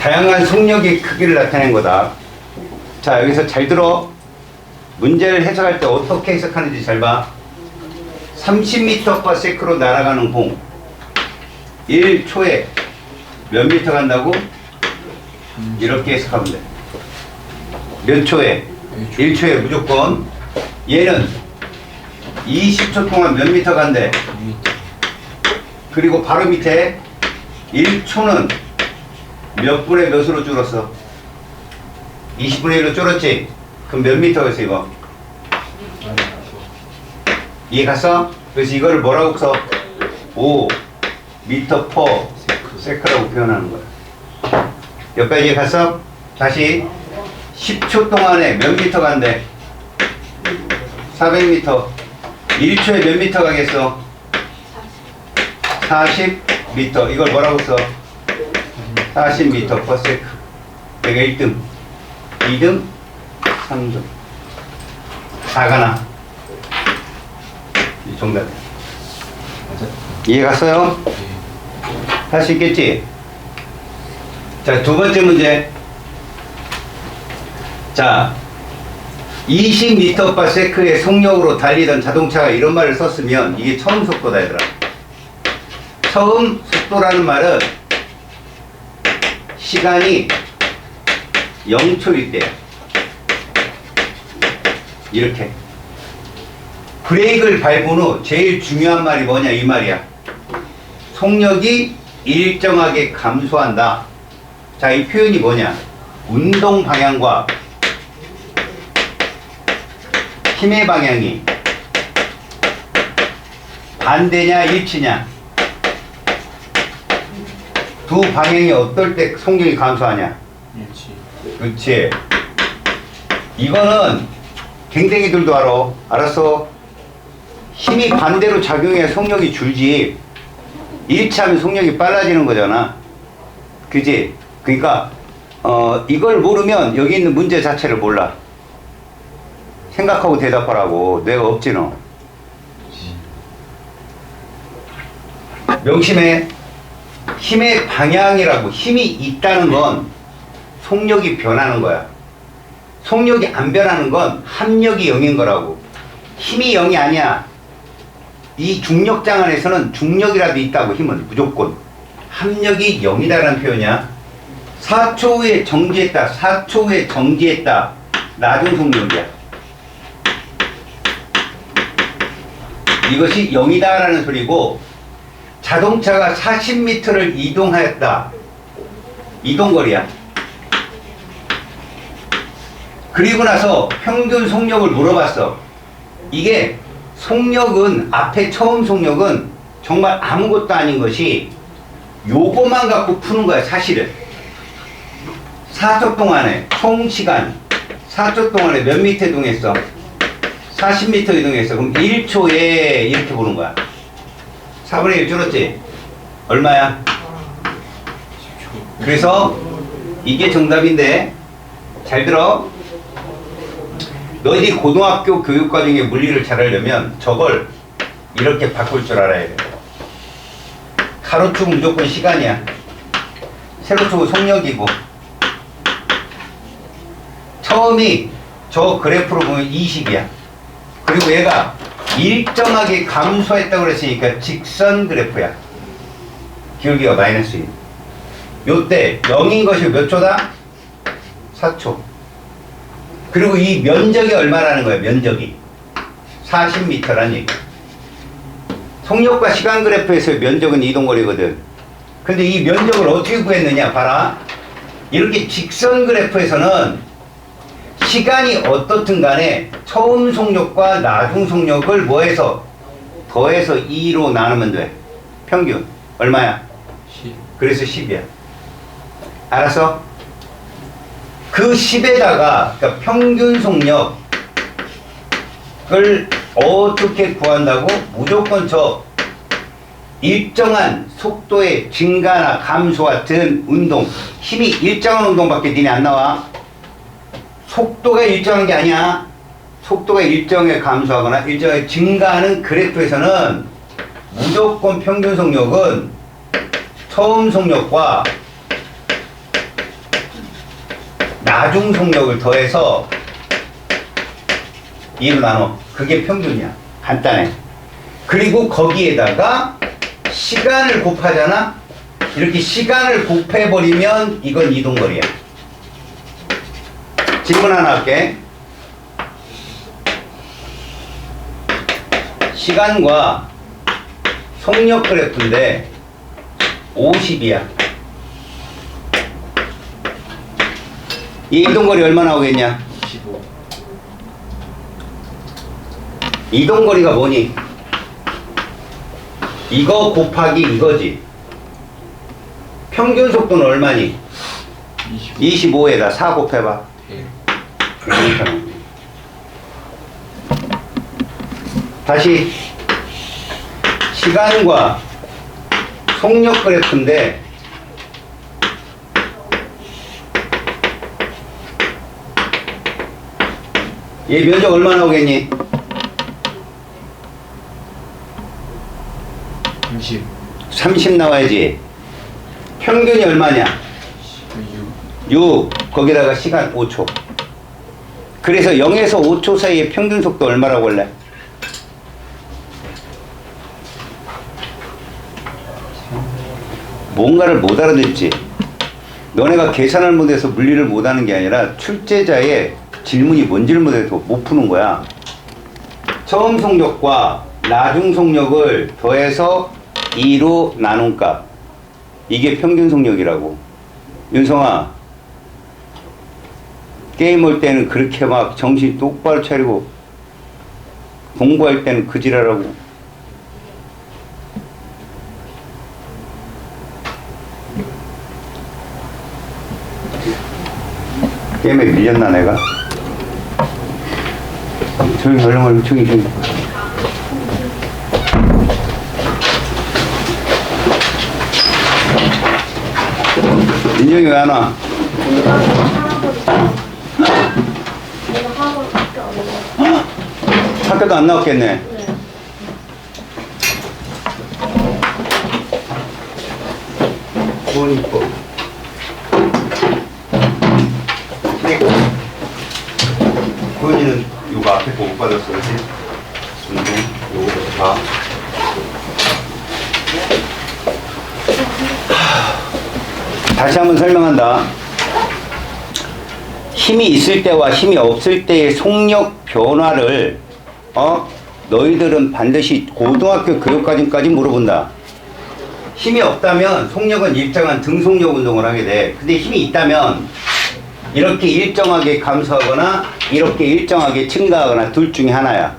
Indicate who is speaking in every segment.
Speaker 1: 다양한 속력의 크기를 나타낸 거다. 자, 여기서 잘 들어. 문제를 해석할 때 어떻게 해석하는지 잘 봐. 30m/s로 날아가는 공 1초에 몇 미터 간다고? 이렇게 해석하면 돼. 몇 초에? 1초에 무조건. 얘는 20초 동안 몇 미터 간대? 그리고 바로 밑에 1초는 몇 분의 몇으로 줄었어? 20분의 1로 줄었지? 그럼 몇 미터였어 이거? 이해 갔어? 그래서 이거를 뭐라고 써? 5 미터 퍼 세크라고 표현하는 거야. 여기까지 이해 갔어? 다시 10초 동안에 몇 미터 간대? 400미터. 1초에 몇 미터 가겠어? 40미터. 이걸 뭐라고 써? 40미터 퍼 세크. 여기가 1등, 2등, 3등. 다 가나? 이 정답. 이해 갔어요? 할 수 있겠지? 자, 두 번째 문제. 자, 20m/s의 속력으로 달리던 자동차가 이런 말을 썼으면 이게 처음 속도다 얘들아. 처음 속도라는 말은 시간이 0초일 때야. 이렇게 브레이크를 밟은 후 제일 중요한 말이 뭐냐 이 말이야. 속력이 일정하게 감소한다. 자, 이 표현이 뭐냐? 운동 방향과 힘의 방향이 반대냐 일치냐, 두 방향이 어떨 때 속력이 감소하냐?
Speaker 2: 일치.
Speaker 1: 그렇지. 이거는 댕댕이들도 알아. 알았어? 힘이 반대로 작용해야 속력이 줄지, 일치하면 속력이 빨라지는 거잖아. 그지? 그러니까 이걸 모르면 여기 있는 문제 자체를 몰라. 생각하고 대답하라고. 뇌가 없지 너. 명심해. 힘의 방향이라고. 힘이 있다는 건 속력이 변하는 거야. 속력이 안 변하는 건 합력이 0인 거라고. 힘이 0이 아니야. 이 중력장 안에서는 중력이라도 있다고. 힘은 무조건. 합력이 0이다라는 표현이야. 4초 후에 정지했다. 4초 후에 정지했다. 나중 속력이야. 이것이 0이다라는 소리고, 자동차가 40m를 이동하였다. 이동거리야. 그리고 나서 평균 속력을 물어봤어. 이게 속력은, 앞에 처음 속력은 정말 아무것도 아닌 것이 요거만 갖고 푸는 거야 사실은. 4초 동안에 총 시간 4초 동안에 몇 미터 이동했어? 40m 이동했어. 그럼 1초에 이렇게 보는 거야. 4분의 1 줄었지? 얼마야? 그래서 이게 정답인데, 잘 들어. 너희들이 고등학교 교육과정에 물리를 잘하려면 저걸 이렇게 바꿀 줄 알아야 돼. 가로축은 무조건 시간이야. 세로축은 속력이고. 처음이 저 그래프로 보면 20이야. 그리고 얘가 일정하게 감소했다고 그랬으니까 직선 그래프야. 기울기가 마이너스 1. 요때 0인 것이 몇 초다? 4초. 그리고 이 면적이 얼마라는 거야, 면적이. 40m라는 얘기. 속력과 시간 그래프에서의 면적은 이동거리거든. 근데 이 면적을 어떻게 구했느냐, 봐라. 이렇게 직선 그래프에서는 시간이 어떻든 간에 처음 속력과 나중 속력을 뭐해서? 더해서 2로 나누면 돼. 평균. 얼마야?
Speaker 2: 10.
Speaker 1: 그래서 10이야. 알았어? 그 10에다가, 그러니까 평균 속력을 어떻게 구한다고? 무조건 저 일정한 속도의 증가나 감소 같은 운동, 힘이 일정한 운동밖에 니네 안 나와. 속도가 일정한 게 아니야. 속도가 일정하게 감소하거나 일정하게 증가하는 그래프에서는 무조건 평균 속력은 처음 속력과 나중 속력을 더해서 2로 나눠. 그게 평균이야. 간단해. 그리고 거기에다가 시간을 곱하잖아. 이렇게 시간을 곱해버리면 이건 이동거리야. 질문 하나 할게. 시간과 속력 그래프인데 50이야. 이 이동거리 얼마 나오겠냐?
Speaker 2: 15.
Speaker 1: 이동거리가 뭐니? 이거 곱하기 이거지. 평균 속도는 얼마니? 25에다 4 곱해봐. 100. 다시 시간과 속력 그래프인데 얘 면적 얼마 나오겠니?
Speaker 2: 30.
Speaker 1: 30 나와야지. 평균이 얼마냐? 6. 거기다가 시간 5초. 그래서 0에서 5초 사이의 평균 속도 얼마라고 할래? 뭔가를 못 알아듣지. 너네가 계산을 못해서 물리를 못하는 게 아니라 출제자의 질문이 뭔 질문에서 못 푸는 거야. 처음 속력과 나중 속력을 더해서 2로 나눈 값. 이게 평균 속력이라고. 윤성아, 게임 올 때는 그렇게 막 정신 똑바로 차리고 공부할 때는 그 지랄하고. 게임에 밀렸나 내가? 조용히 얼른 조용히. 민정이 왜 안 와? 학교도 안 나왔겠네. 돈 있고. 구현이는 요거 앞에 보고 받았어, 그렇지? 요거 봐. 다시 한번 설명한다. 힘이 있을 때와 힘이 없을 때의 속력 변화를 너희들은 반드시 고등학교 교육과정까지 물어본다. 힘이 없다면 속력은 일정한 등속력 운동을 하게 돼. 근데 힘이 있다면 이렇게 일정하게 감소하거나 이렇게 일정하게 증가하거나 둘 중에 하나야.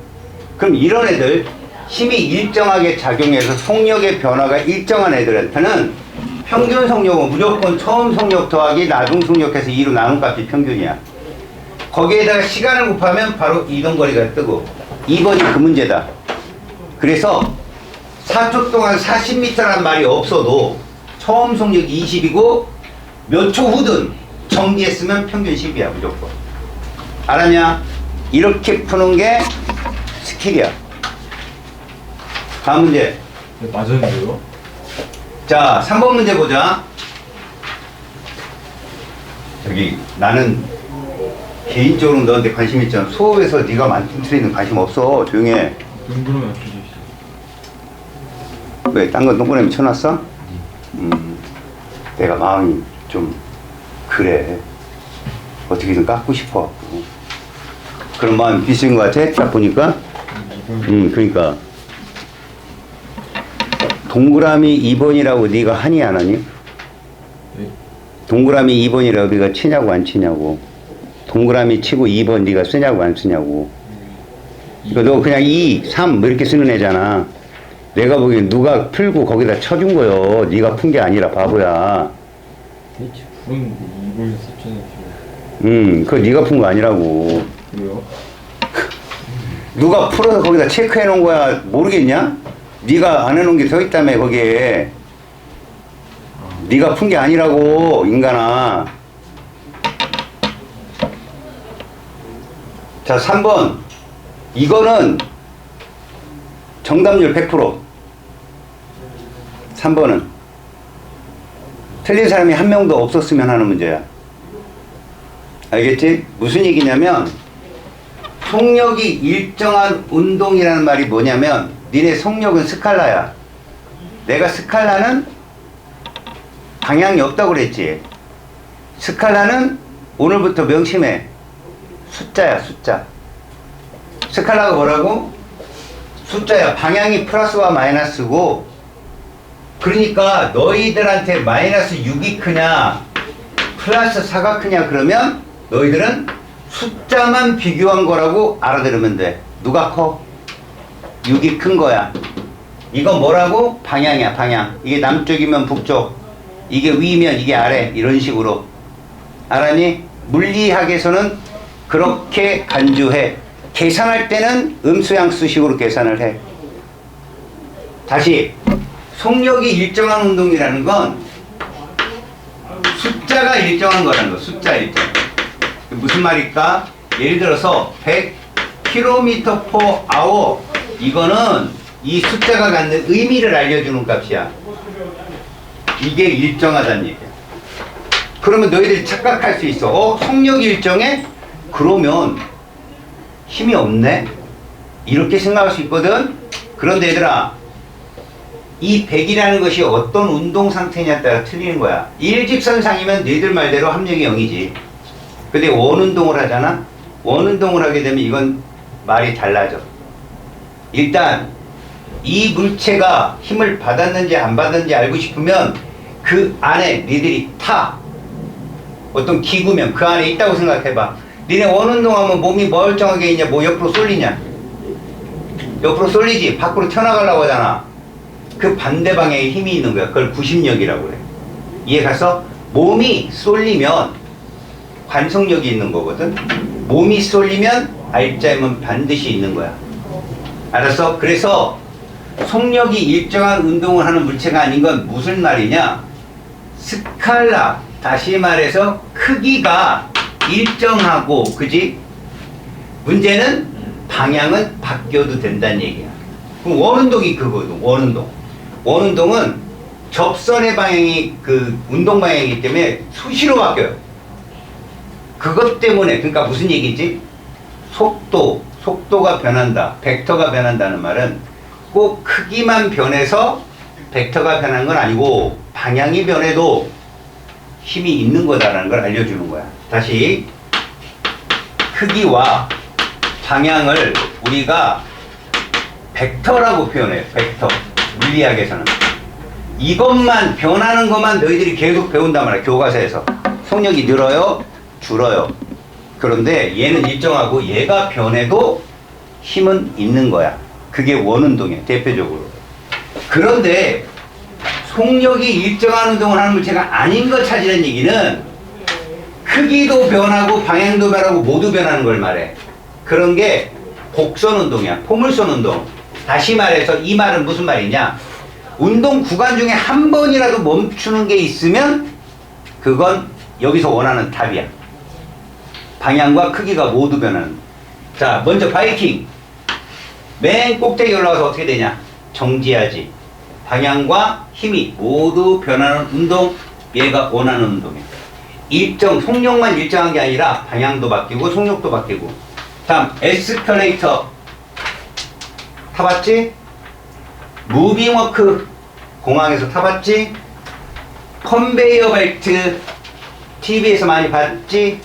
Speaker 1: 그럼 이런 애들 힘이 일정하게 작용해서 속력의 변화가 일정한 애들한테는 평균 속력은 무조건 처음 속력 더하기 나중 속력해서 2로 나눈 값이 평균이야. 거기에다가 시간을 곱하면 바로 이동거리가 뜨고 2번이 그 문제다. 그래서 4초 동안 40m란 말이 없어도 처음 속력이 20이고 몇 초 후든 정리했으면 평균 10이야 무조건. 알았냐? 이렇게 푸는 게 스킬이야. 다음 문제.
Speaker 2: 네, 맞았는데요?
Speaker 1: 자, 3번 문제 보자. 저기 나는 개인적으로 너한테 관심 있잖아. 수업에서 네가 만든 트레이는 관심 없어. 조용히 해.
Speaker 2: 동그라미 맞춰져 있어요.
Speaker 1: 왜? 딴 건 동그라미 쳐놨어? 내가 마음이 좀 그래. 어떻게든 깎고 싶어. 그런 마음이 비슷한 것 같아? 딱 보니까? 그러니까 동그라미 2번이라고 네가 하니 안 하니?
Speaker 2: 네.
Speaker 1: 동그라미 2번이라고 네가 치냐고 안 치냐고. 동그라미 치고 2번 네가 쓰냐고 안 쓰냐고. 그러니까 너 그냥 2, 3 뭐 이렇게 쓰는 애잖아. 내가 보기엔 누가 풀고 거기다 쳐준 거요. 네가 푼 게 아니라 바보야.
Speaker 2: 그럼 이걸 썼잖아요.
Speaker 1: 그거 네가 푼 거 아니라고.
Speaker 2: 왜요?
Speaker 1: 누가 풀어서 거기다 체크해 놓은 거야. 모르겠냐? 네가 안 해놓은 게 더 있다며 거기에. 네가 푼 게 아니라고 인간아. 자 3번 이거는 정답률 100%. 3번은 틀린 사람이 한 명도 없었으면 하는 문제야. 알겠지? 무슨 얘기냐면 속력이 일정한 운동이라는 말이 뭐냐면 니네 속력은 스칼라야. 내가 스칼라는 방향이 없다고 그랬지. 스칼라는 오늘부터 명심해. 숫자야, 숫자. 스칼라가 뭐라고? 숫자야. 방향이 플러스와 마이너스고, 그러니까 너희들한테 마이너스 6이 크냐 플러스 4가 크냐 그러면 너희들은 숫자만 비교한 거라고 알아들으면 돼. 누가 커? 6이 큰 거야. 이건 뭐라고? 방향이야, 방향. 이게 남쪽이면 북쪽, 이게 위면 이게 아래, 이런 식으로. 알았니? 물리학에서는 그렇게 간주해. 계산할 때는 음수양수식으로 계산을 해. 다시, 속력이 일정한 운동이라는 건 숫자가 일정한 거라는 거. 숫자 일정. 무슨 말일까? 예를 들어서 100km/h, 이거는 이 숫자가 갖는 의미를 알려주는 값이야. 이게 일정하다는 얘기야. 그러면 너희들이 착각할 수 있어. 속력이 일정해? 그러면 힘이 없네? 이렇게 생각할 수 있거든? 그런데 얘들아, 이 100이라는 것이 어떤 운동 상태냐에 따라 틀리는 거야. 일직선상이면 너희들 말대로 합력이 0이지. 근데 원운동을 하잖아? 원운동을 하게 되면 이건 말이 달라져. 일단 이 물체가 힘을 받았는지 안 받았는지 알고 싶으면 그 안에 니들이 타. 어떤 기구면 그 안에 있다고 생각해봐. 니네 원운동하면 몸이 멀쩡하게 있냐? 뭐 옆으로 쏠리냐? 옆으로 쏠리지. 밖으로 튀어나가려고 하잖아. 그 반대 방향에 힘이 있는 거야. 그걸 구심력이라고 그래. 이해 가서? 몸이 쏠리면 관성력이 있는 거거든. 몸이 쏠리면 알짜임은 반드시 있는 거야. 알았어? 그래서 속력이 일정한 운동을 하는 물체가 아닌 건 무슨 말이냐? 스칼라, 다시 말해서 크기가 일정하고, 그지? 문제는 방향은 바뀌어도 된다는 얘기야. 그럼 원운동이 그거거든. 원운동. 원운동은 접선의 방향이 그 운동 방향이기 때문에 수시로 바뀌어요. 그것 때문에, 그러니까 무슨 얘기지? 속도가 변한다, 벡터가 변한다는 말은 꼭 크기만 변해서 벡터가 변하는 건 아니고 방향이 변해도 힘이 있는 거다라는 걸 알려주는 거야. 다시, 크기와 방향을 우리가 벡터라고 표현해요. 벡터. 물리학에서는. 이것만, 변하는 것만 너희들이 계속 배운단 말이야. 교과서에서. 속력이 늘어요? 줄어요? 그런데 얘는 일정하고 얘가 변해도 힘은 있는 거야. 그게 원운동이야. 대표적으로. 그런데 속력이 일정한 운동을 하는 물체가 아닌 것 찾으는 얘기는 크기도 변하고 방향도 변하고 모두 변하는 걸 말해. 그런 게 곡선 운동이야. 포물선 운동. 다시 말해서 이 말은 무슨 말이냐? 운동 구간 중에 한 번이라도 멈추는 게 있으면 그건 여기서 원하는 답이야. 방향과 크기가 모두 변하는. 자, 먼저 바이킹. 맨 꼭대기 올라가서 어떻게 되냐? 정지하지. 방향과 힘이 모두 변하는 운동, 얘가 원하는 운동이야. 속력만 일정한 게 아니라 방향도 바뀌고 속력도 바뀌고. 다음, 에스컬레이터. 타봤지? 무빙워크. 공항에서 타봤지? 컨베이어 벨트. TV에서 많이 봤지?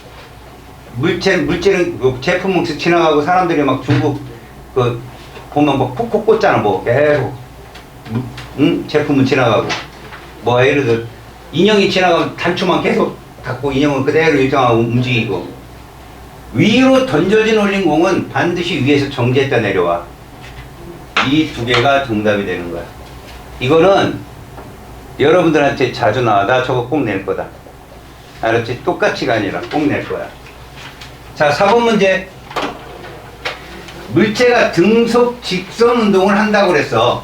Speaker 1: 물체는 그 제품은 지나가고 사람들이 막 중국 보면 뭐 콕콕 꽂잖아. 뭐 계속 제품은 지나가고, 뭐 예를 들어 인형이 지나가면 단추만 계속 닫고 인형은 그대로 일정하고 움직이고. 위로 던져진 올린 공은 반드시 위에서 정지했다 내려와. 이 두 개가 정답이 되는 거야. 이거는 여러분들한테 자주 나와. 나 저거 꼭 낼 거다. 알았지? 똑같이가 아니라 꼭 낼 거야. 자, 4번 문제. 물체가 등속 직선 운동을 한다고 그랬어.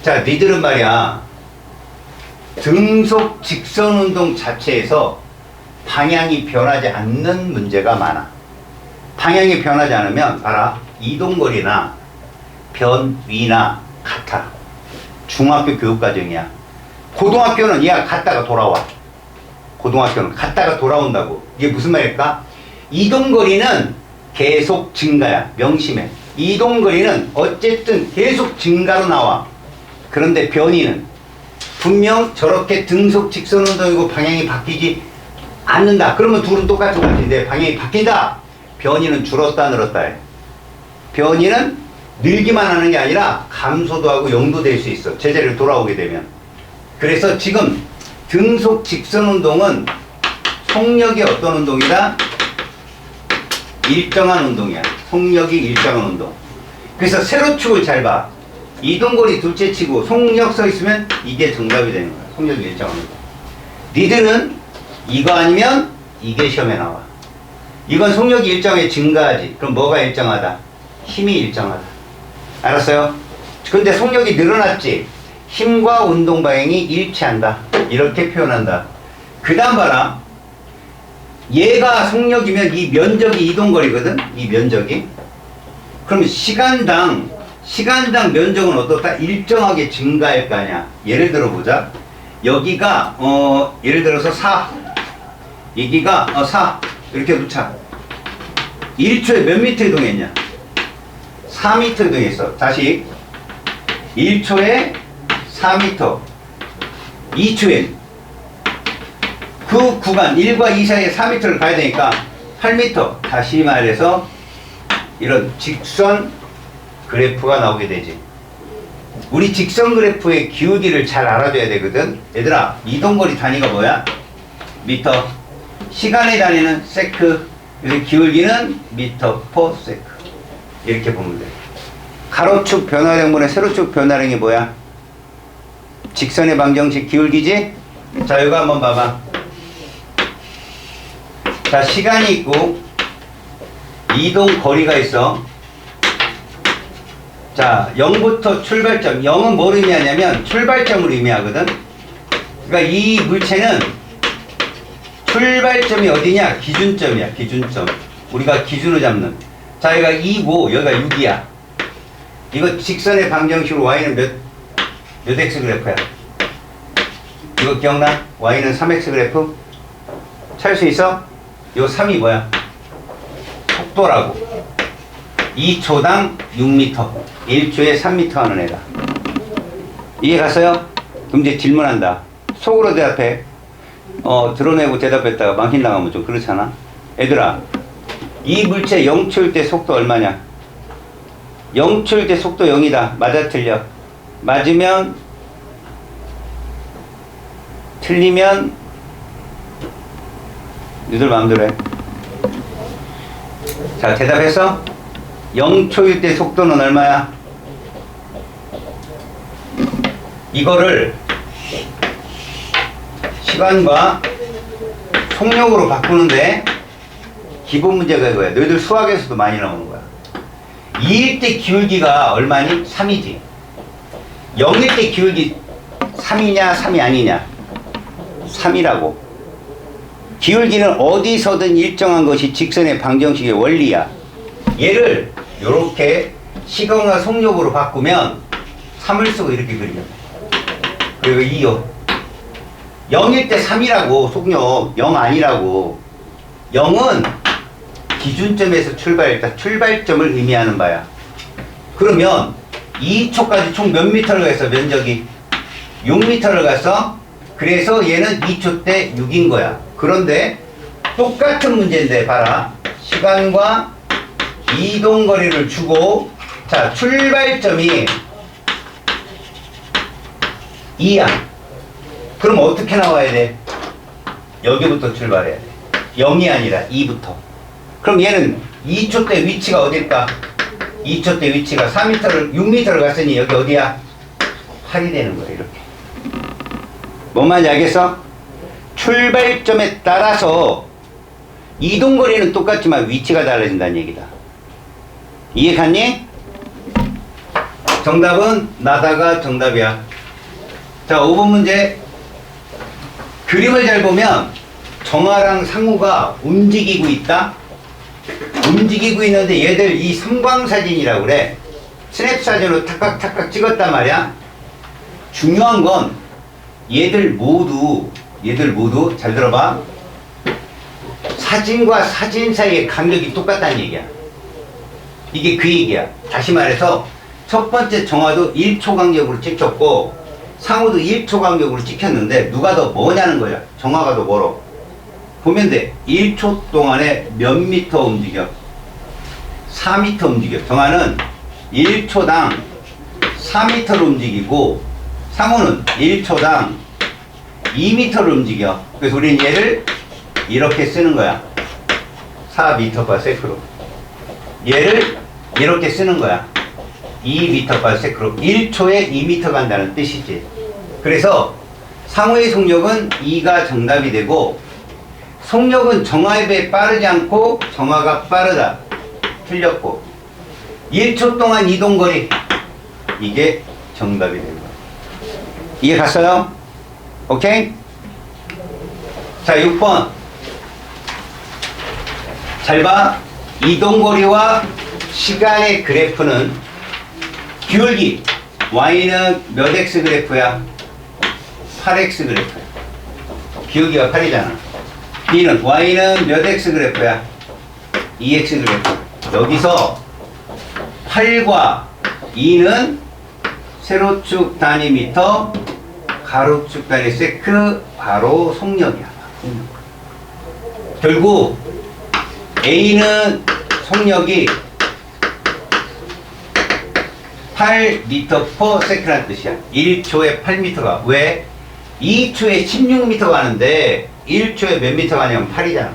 Speaker 1: 자, 니들은 말이야, 등속 직선 운동 자체에서 방향이 변하지 않는 문제가 많아. 방향이 변하지 않으면 봐라, 이동거리나 변위나 같아. 중학교 교육과정이야. 고등학교는 얘가 갔다가 돌아와. 고등학교는 갔다가 돌아온다고. 이게 무슨 말일까? 이동거리는 계속 증가야. 명심해. 이동거리는 어쨌든 계속 증가로 나와. 그런데 변이는 분명 저렇게 등속 직선운동이고 방향이 바뀌지 않는다. 그러면 둘은 똑같은 것 같은데 방향이 바뀐다. 변이는 줄었다 늘었다 해. 변이는 늘기만 하는 게 아니라 감소도 하고 0도 될 수 있어. 제자리로 돌아오게 되면. 그래서 지금 등속 직선운동은 속력이 어떤 운동이다? 일정한 운동이야. 속력이 일정한 운동. 그래서 세로축을 잘 봐. 이동거리 둘째 치고 속력 서 있으면 이게 정답이 되는 거야. 속력이 일정한 운동. 니들은 이거 아니면 이게 시험에 나와. 이건 속력이 일정하게 증가하지. 그럼 뭐가 일정하다? 힘이 일정하다. 알았어요? 근데 속력이 늘어났지. 힘과 운동 방향이 일치한다. 이렇게 표현한다. 그 다음 봐라. 얘가 속력이면 이 면적이 이동거리거든. 이 면적이. 그럼 시간당 면적은 어떻다? 일정하게 증가할 거 아니야. 예를 들어 보자. 여기가 예를 들어서 4. 여기가 4. 이렇게 놓자. 1초에 몇 미터 이동했냐? 4미터 이동했어. 다시 1초에 4미터. 2초엔 그 구간 1과 2 사이에 4m를 가야 되니까 8m. 다시 말해서 이런 직선 그래프가 나오게 되지. 우리 직선 그래프의 기울기를 잘 알아둬야 되거든. 얘들아, 이동거리 단위가 뭐야? 미터. 시간의 단위는 세크. 그래서 기울기는 미터 퍼 세크. 이렇게 보면 돼. 가로축 변화량분의 세로축 변화량이 뭐야? 직선의 방정식 기울기지? 자, 이거 한번 봐봐. 자, 시간이 있고 이동 거리가 있어. 자, 0부터 출발점. 0은 뭘 의미하냐면 출발점을 의미하거든. 그러니까 이 물체는 출발점이 어디냐? 기준점이야. 기준점. 우리가 기준을 잡는. 자, 여기가 2고 여기가 6이야. 이거 직선의 방정식으로 y는 몇 x 그래프야? 이거 기억나? y는 3x 그래프? 찾을 수 있어? 요 3이 뭐야? 속도라고. 2초당 6m. 1초에 3m 하는 애다. 이해 갔어요? 그럼 이제 질문한다. 속으로 대답해. 드러내고 대답했다가 망신 나가면 좀 그렇잖아. 얘들아, 이 물체 0초일 때 속도 얼마냐? 0초일 때 속도 0이다. 맞아 틀려? 맞으면 틀리면 너희들 마음대로 해. 자, 대답했어? 0초일 때 속도는 얼마야? 이거를 시간과 속력으로 바꾸는데 기본 문제가 이거야. 너희들 수학에서도 많이 나오는 거야. 2일 때 기울기가 얼마니? 3이지. 0일 때 기울기 3이냐 3이 아니냐? 3이라고. 기울기는 어디서든 일정한 것이 직선의 방정식의 원리야. 얘를 이렇게 시간과 속력으로 바꾸면 3을 쓰고 이렇게 그리면 그리고 2요. 0일 때 3이라고. 속력 0 아니라고. 0은 기준점에서 출발점을 의미하는 바야. 그러면 2초까지 총 몇 미터를 갔어? 면적이 6미터를 갔어. 그래서 얘는 2초 때 6인 거야. 그런데 똑같은 문제인데 봐라. 시간과 이동거리를 주고, 자, 출발점이 2야. 그럼 어떻게 나와야 돼? 여기부터 출발해야 돼. 0이 아니라 2부터. 그럼 얘는 2초 때 위치가 어딜까? 2초 때 위치가 6m를 갔으니 여기 어디야? 8이 되는 거야. 이렇게. 뭔 말인지 알겠어? 출발점에 따라서 이동거리는 똑같지만 위치가 달라진다는 얘기다. 이해 갔니? 정답은 나다가 정답이야. 자, 5번 문제. 그림을 잘 보면 정화랑 상우가 움직이고 있다. 움직이고 있는데 얘들 이 삼광사진이라고 그래. 스냅사진으로 탁각탁각 찍었단 말이야. 중요한 건 얘들 모두 얘들 모두 잘 들어봐. 사진과 사진 사이의 간격이 똑같다는 얘기야. 이게 그 얘기야. 다시 말해서 첫 번째 정화도 1초 간격으로 찍혔고 상호도 1초 간격으로 찍혔는데 누가 더 뭐냐는 거야. 정화가 더 멀어. 보면 돼. 1초 동안에 몇 미터 움직여? 4미터 움직여. 정화는 1초당 4미터를 움직이고 상호는 1초당 2미터를 움직여. 그래서 우리는 얘를 이렇게 쓰는 거야. 4m/s로. 얘를 이렇게 쓰는 거야. 2m/s로. 1초에 2m 간다는 뜻이지. 그래서 상호의 속력은 2가 정답이 되고 속력은 정화에 비해 빠르지 않고 정화가 빠르다. 틀렸고 1초 동안 이동거리 이게 정답이 되는 거야. 이해 갔어요? 오케이? 자 6번 잘 봐. 이동거리와 시간의 그래프는 기울기 y는 몇 x 그래프야? 8x 그래프야. 기울기가 8이잖아. b는 y는 몇 x 그래프야? 2x 그래프. 여기서 8과 2는 세로축 단위 미터, 가로축 단위 세크, 바로 속력이야. 결국 A는 속력이 8m/s라는 뜻이야. 1초에 8m가. 왜? 2초에 16m 가는데 1초에 몇 미터 가냐면 8이잖아.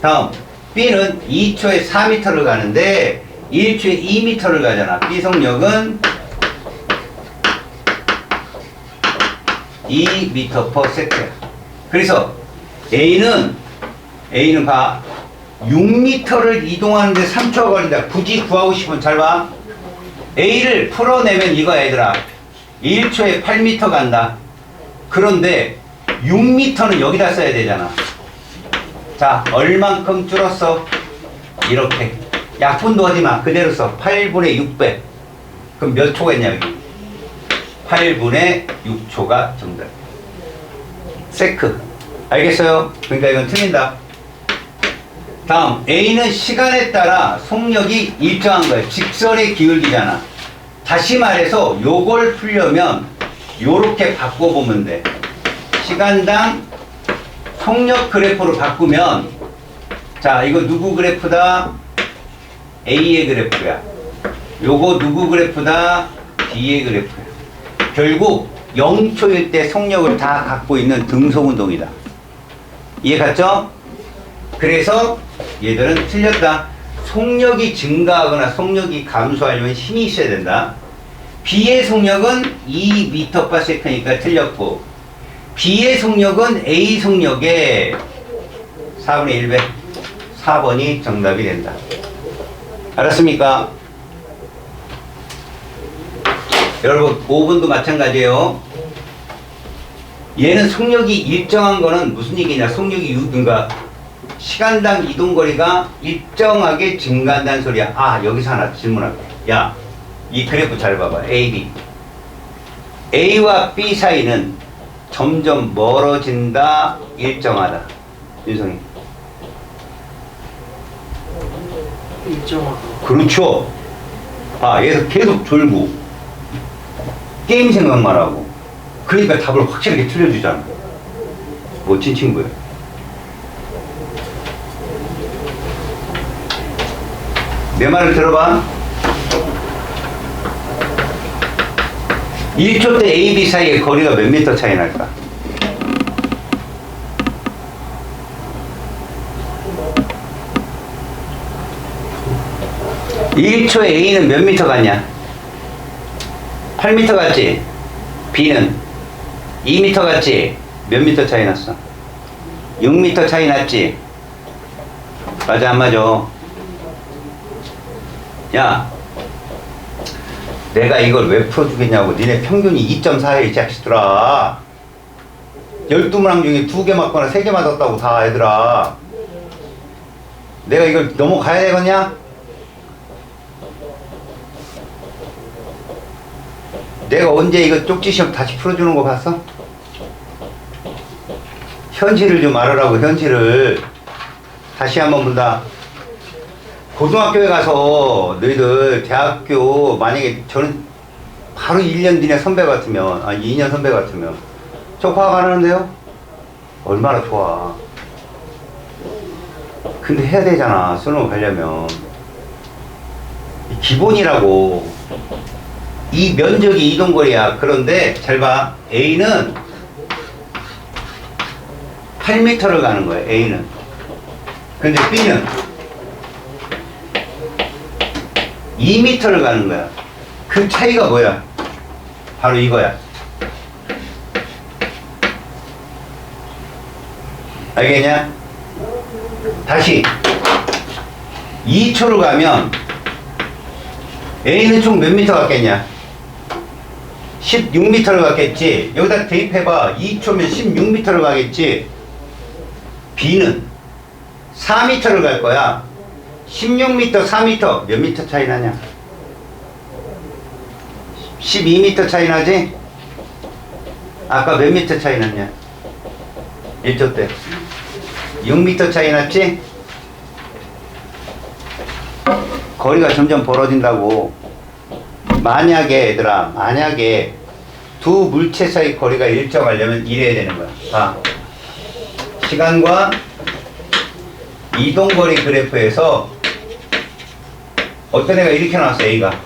Speaker 1: 다음 B는 2초에 4m를 가는데 1초에 2m를 가잖아. B 속력은 2m/s야. 그래서 A는 봐. 6m를 이동하는데 3초가 걸린다. 굳이 구하고 싶으면 잘 봐. A를 풀어내면 이거 얘들아. 1초에 8m 간다. 그런데 6m는 여기다 써야 되잖아. 자, 얼만큼 줄었어? 이렇게. 약분도 하지 마. 그대로 써. 8분의 6배. 그럼 몇 초가 있냐, 여기? 8분의 6초가 정답. 세크. 알겠어요? 그러니까 이건 틀린다. 다음 A는 시간에 따라 속력이 일정한 거예요. 직선의 기울기잖아. 다시 말해서 요걸 풀려면 요렇게 바꿔보면 돼. 시간당 속력 그래프로 바꾸면 자 이거 누구 그래프다? A의 그래프야. 요거 누구 그래프다? B의 그래프야. 결국 0초일 때 속력을 다 갖고 있는 등속운동이다. 이해 갔죠? 그래서 얘들은 틀렸다. 속력이 증가하거나 속력이 감소하려면 힘이 있어야 된다. B의 속력은 2m/s니까 틀렸고 B의 속력은 A 속력의 4분의 1배. 4번이 정답이 된다. 알았습니까? 여러분 5번도 마찬가지예요. 얘는 속력이 일정한 거는 무슨 얘기냐? 속력이 그러니까 시간당 이동거리가 일정하게 증가한다는 소리야. 아 여기서 하나 질문할게. 야 이 그래프 잘 봐봐. A, B. A와 B 사이는 점점 멀어진다, 일정하다. 윤성이.
Speaker 3: 일정하고.
Speaker 1: 그렇죠. 아 얘서 계속 졸고 게임 생각만 하고 그러니까 답을 확실하게 틀려주잖아. 멋진 친구야. 내 말을 들어봐. 1초 때 A, B 사이의 거리가 몇 미터 차이 날까? (1초에) A는 몇 미터 갔냐? 8미터 갔지? B는 2미터 갔지? 몇 미터 차이 났어? 6미터 차이 났지? 맞아 안 맞아? 야 내가 이걸 왜 풀어주겠냐고. 니네 평균이 2.4에 이 자식들아. 12문항 중에 2개 맞거나 3개 맞았다고 다 얘들아. 내가 이걸 넘어가야 되겠냐? 내가 언제 이거 쪽지 시험 다시 풀어주는 거 봤어? 현실을 좀 알으라고, 현실을. 다시 한번 본다. 고등학교에 가서 너희들 대학교 만약에 저는 바로 1년 뒤에 선배 같으면, 2년 선배 같으면 저 과학 안 하는데요? 얼마나 좋아. 근데 해야 되잖아, 수능 가려면. 기본이라고. 이 면적이 이동거리야. 그런데 잘 봐. A는 8m를 가는 거야, A는. 근데 B는 2m를 가는 거야. 그 차이가 뭐야? 바로 이거야. 알겠냐? 다시 2초를 가면 A는 총 몇 미터 갔겠냐? 16m를 갔겠지. 여기다 대입해봐. 2초면 16m를 가겠지. B는 4m를 갈 거야. 16m, 4m 몇 미터 차이 나냐? 12m 차이 나지? 아까 몇 미터 차이 났냐? 1초 때 6m 차이 났지? 거리가 점점 벌어진다고. 만약에 얘들아, 만약에 두 물체 사이 거리가 일정하려면 이래야 되는 거야. 봐. 시간과 이동거리 그래프에서 어떤 애가 이렇게 나왔어. A가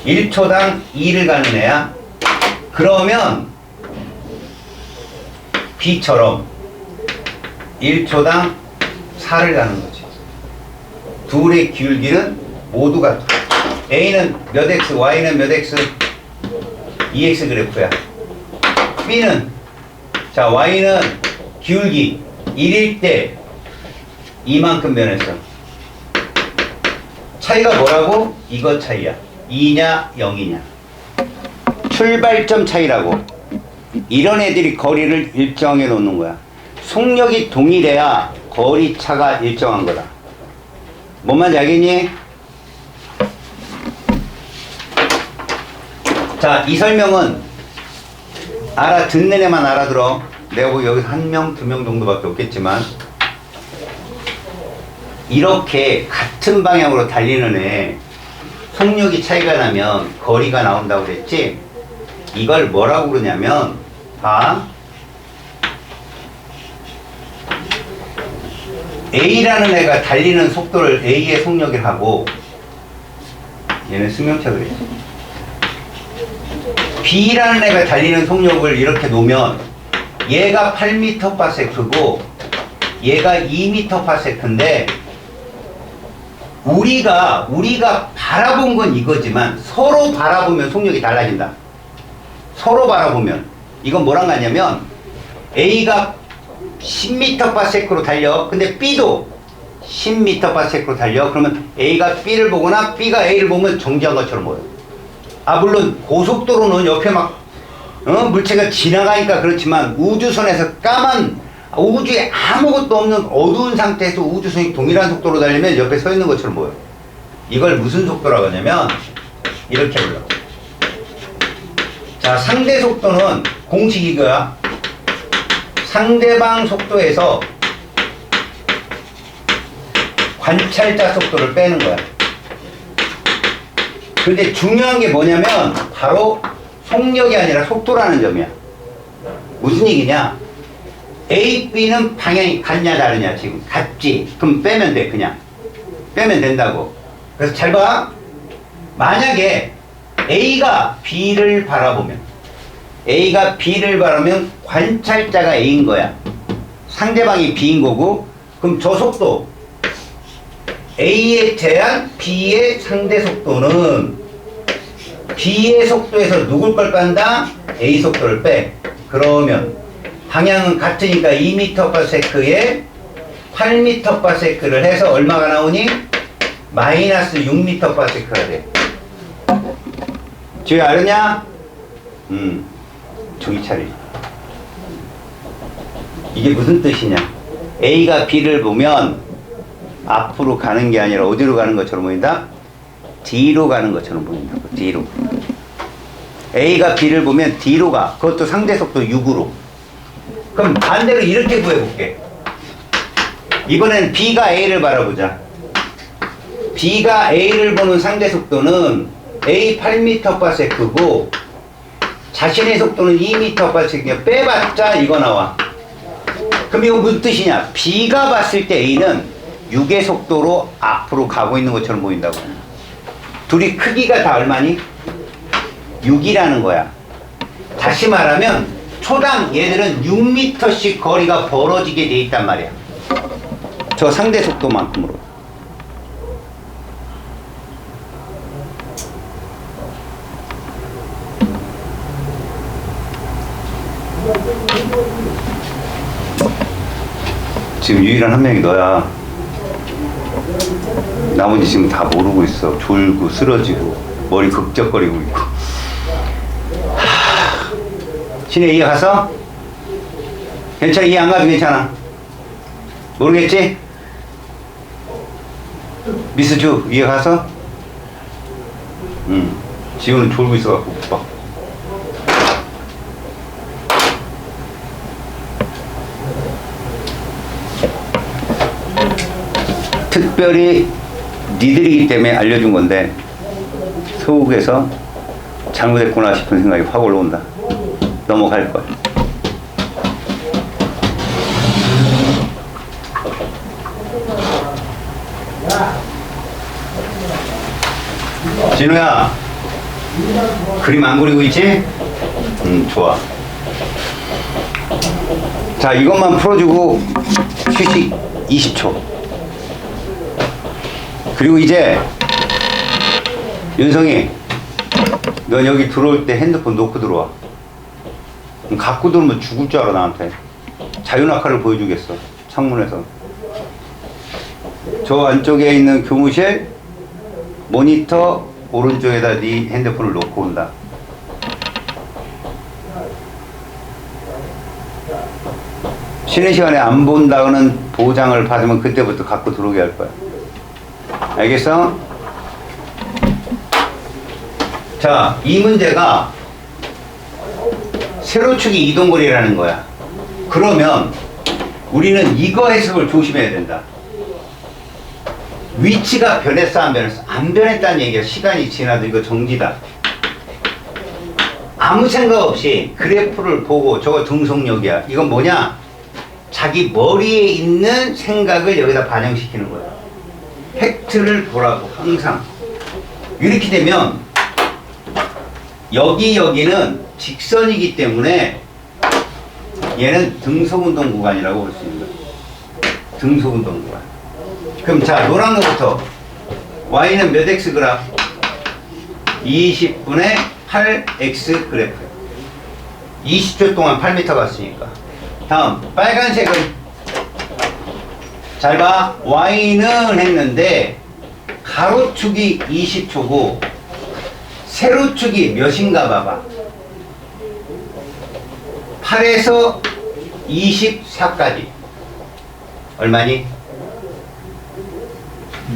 Speaker 1: 1초당 2를 가는 애야. 그러면 B처럼 1초당 4를 가는 거지. 둘의 기울기는 모두 같아. A는 몇 x, Y는 몇 x, 2x 그래프야. B는, 자, Y는 기울기 1일 때 이만큼 변했어. 차이가 뭐라고? 이거 차이야. 2냐 0이냐. 출발점 차이라고. 이런 애들이 거리를 일정하게 놓는 거야. 속력이 동일해야 거리 차가 일정한 거다. 뭔 말인지 알겠니? 자, 이 설명은 듣는 애만 알아들어. 내가 보기 여기서 1명, 2명 정도밖에 없겠지만, 이렇게 같은 방향으로 달리는 애 속력이 차이가 나면 거리가 나온다고 그랬지. 이걸 뭐라고 그러냐면, 봐, A라는 애가 달리는 속도를 A의 속력이라고, 얘는 승용차 그랬지. B라는 애가 달리는 속력을 이렇게 놓으면 얘가 8m/s고 얘가 2m/s인데, 우리가 바라본 건 이거지만 서로 바라보면 속력이 달라진다. 서로 바라보면. 이건 뭐랑 같냐면 A가 10m/s로 달려. 근데 B도 10m/s로 달려. 그러면 A가 B를 보거나 B가 A를 보면 정지한 것처럼 보여. 물론 고속도로는 옆에 막 물체가 지나가니까 그렇지만, 우주선에서 까만, 우주에 아무것도 없는 어두운 상태에서 우주선이 동일한 속도로 달리면 옆에 서 있는 것처럼 보여. 이걸 무슨 속도라고 하냐면 이렇게 불러. 자, 상대 속도는 공식이 이거야. 상대방 속도에서 관찰자 속도를 빼는 거야. 근데 중요한 게 뭐냐면 바로 속력이 아니라 속도라는 점이야. 무슨 얘기냐? A, B는 방향이 같냐 다르냐. 지금 같지? 그럼 빼면 돼. 그냥 빼면 된다고. 그래서 잘 봐. 만약에 A가 B를 바라보면 관찰자가 A인 거야. 상대방이 B인 거고, 그럼 저 속도 A에 대한 B의 상대 속도는 B의 속도에서 누굴 걸 뺀다? A 속도를 빼. 그러면 방향은 같으니까 2m/s에 8m/s를 해서 얼마가 나오니? 마이너스 6m/s가 돼. 지금 알았냐? 정신 차리. 이게 무슨 뜻이냐? A가 B를 보면 앞으로 가는 게 아니라 어디로 가는 것처럼 보인다? 뒤로 가는 것처럼 보인다고. 뒤로. A가 B를 보면 뒤로 가. 그것도 상대 속도 6으로. 그럼 반대로 이렇게 구해볼게. 이번에는 B가 A를 바라보자. B가 A를 보는 상대 속도는 A 8m/s고 자신의 속도는 2m/s니까 빼봤자 이거 나와. 그럼 이거 무슨 뜻이냐? B가 봤을 때 A는 6의 속도로 앞으로 가고 있는 것처럼 보인다고. 둘이 크기가 다 얼마니? 6이라는 거야. 다시 말하면 초당 얘들은 6m씩 거리가 벌어지게 돼 있단 말이야. 저 상대 속도만큼으로. 지금 유일한 한 명이 너야. 나머지 지금 다 모르고 있어. 졸고 쓰러지고 머리 극적거리고 있고. 신혜 이해 갔어? 괜찮아? 이해 안 가도 괜찮아? 모르겠지? 미스주 이해 갔어? 지우는 졸고 있어갖고 막. 특별히 니들이기 때문에 알려준 건데 속에서 잘못했구나 싶은 생각이 확 올라온다. 넘어갈 거야. 진우야, 그림 안 그리고 있지? 좋아. 자, 이것만 풀어주고 휴식 20초. 그리고 이제 윤성이, 넌 여기 들어올 때 핸드폰 놓고 들어와. 갖고 들어오면 죽을 줄 알아. 나한테 자유낙하를 보여주겠어. 창문에서. 저 안쪽에 있는 교무실 모니터 오른쪽에다 네 핸드폰을 놓고 온다. 쉬는 시간에 안 본다는 보장을 받으면 그때부터 갖고 들어오게 할 거야. 알겠어? 자, 이 문제가 세로축이 이동거리라는 거야. 그러면 우리는 이거 해석을 조심해야 된다. 위치가 변했어 안 변했어? 안 변했다는 얘기야. 시간이 지나도 이거 정지다. 아무 생각 없이 그래프를 보고 저거 등속력이야. 이건 뭐냐? 자기 머리에 있는 생각을 여기다 반영시키는 거야. 팩트를 보라고. 항상 이렇게 되면 여기는 직선이기 때문에 얘는 등속운동 구간이라고 볼 수 있는 거야. 등속운동 구간. 그럼 자, 노란 거부터. y는 몇 x 그래프? 20분의 8x 그래프. 20초 동안 8m 갔으니까. 다음 빨간색은 잘 봐. y는 했는데 가로축이 20초고 세로축이 몇인가 봐봐. 8에서 24까지 얼마니?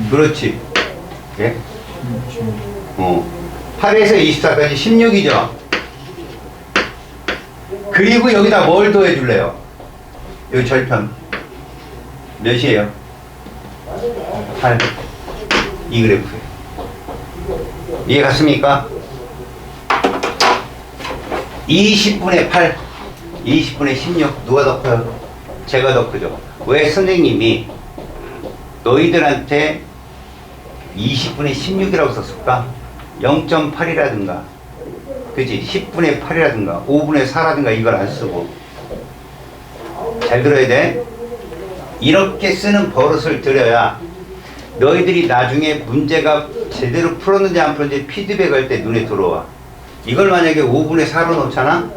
Speaker 1: 그렇지. 예? 8에서 24까지 16이죠. 그리고 여기다 뭘 더해줄래요? 여기 절편 몇이에요? 8. 이 그래프에. 이해 갔습니까? 20분의 8, 20분의 16 누가 더 커요? 제가 더 크죠. 왜 선생님이 너희들한테 20분의 16이라고 썼을까? 0.8이라든가 그치? 10분의 8이라든가 5분의 4라든가 이걸 안 쓰고. 잘 들어야 돼. 이렇게 쓰는 버릇을 들여야 너희들이 나중에 문제가 제대로 풀었는지 안 풀었는지 피드백 할 때 눈에 들어와. 이걸 만약에 5분의 4로 놓잖아?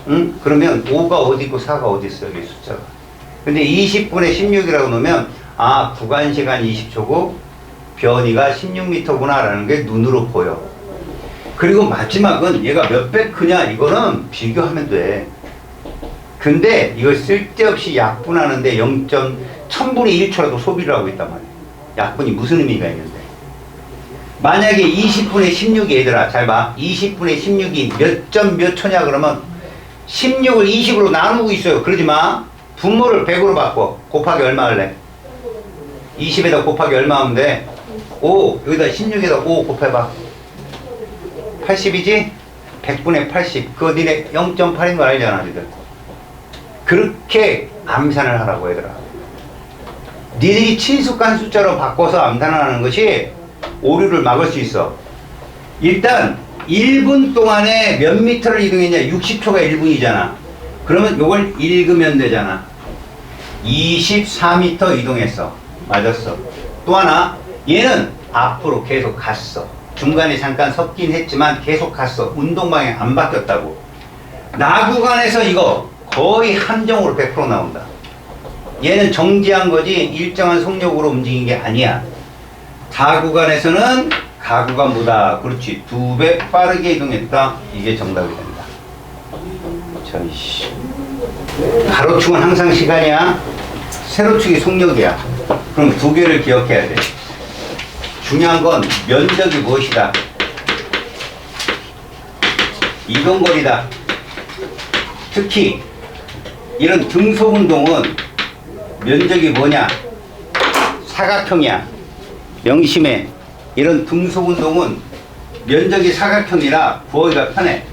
Speaker 1: 응? 그러면 5가 어디 있고 4가 어디 있어, 여기 숫자가. 근데 20분의 16이라고 놓으면, 아, 구간시간 20초고, 변이가 16m구나, 라는 게 눈으로 보여. 그리고 마지막은 얘가 몇 배 크냐, 이거는 비교하면 돼. 근데 이걸 쓸데없이 약분하는데 0.1000분의 1초라도 소비를 하고 있단 말이야. 약분이 무슨 의미가 있는데. 만약에 20분의 16이 얘들아 잘 봐. 20분의 16이 몇 점 몇 초냐 그러면 16을 20으로 나누고 있어요. 그러지 마. 분모를 100으로 바꿔. 곱하기 얼마 할래? 20에다 곱하기 얼마 하면 돼? 5. 여기다 16에다 5 곱해봐. 80이지? 100분의 80. 그거 니네 0.8인 거 알잖아, 니들. 그렇게 암산을 하라고, 얘들아. 니들이 친숙한 숫자로 바꿔서 암산을 하는 것이 오류를 막을 수 있어. 일단 1분 동안에 몇 미터를 이동했냐? 60초가 1분이잖아. 그러면 요걸 읽으면 되잖아. 24m 이동했어. 맞았어. 또 하나, 얘는 앞으로 계속 갔어. 중간에 잠깐 섰긴 했지만 계속 갔어. 운동 방향 안 바뀌었다고. 나 구간에서 이거 거의 함정으로 100% 나온다. 얘는 정지한 거지 일정한 속력으로 움직인 게 아니야. 다 구간에서는 가구간보다 그렇지 2배 빠르게 이동했다. 이게 정답이 된다. 저이씨. 가로축은 항상 시간이야. 세로축이 속력이야. 그럼 두 개를 기억해야 돼. 중요한 건 면적이 무엇이다. 이동거리다. 특히 이런 등속 운동은 면적이 뭐냐? 사각형이야. 명심해. 이런 등속 운동은 면적이 사각형이라 구하기가 편해.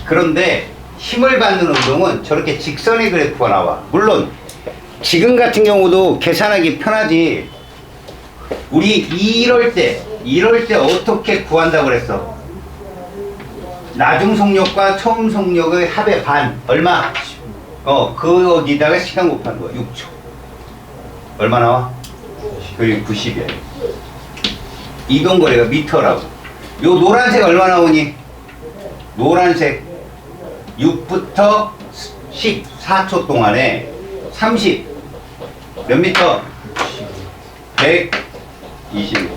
Speaker 1: 그런데 힘을 받는 운동은 저렇게 직선의 그래프가 나와. 물론 지금 같은 경우도 계산하기 편하지. 우리 이럴 때 어떻게 구한다고 그랬어? 나중 속력과 처음 속력의 합의 반 얼마? 거기다가 시간 곱하는 거야. 6초. 얼마 나와? 그리고 90이야. 이동거리가 미터라고. 요 노란색 얼마 나오니? 노란색 6부터 14초 동안에 30 몇 미터? 120m.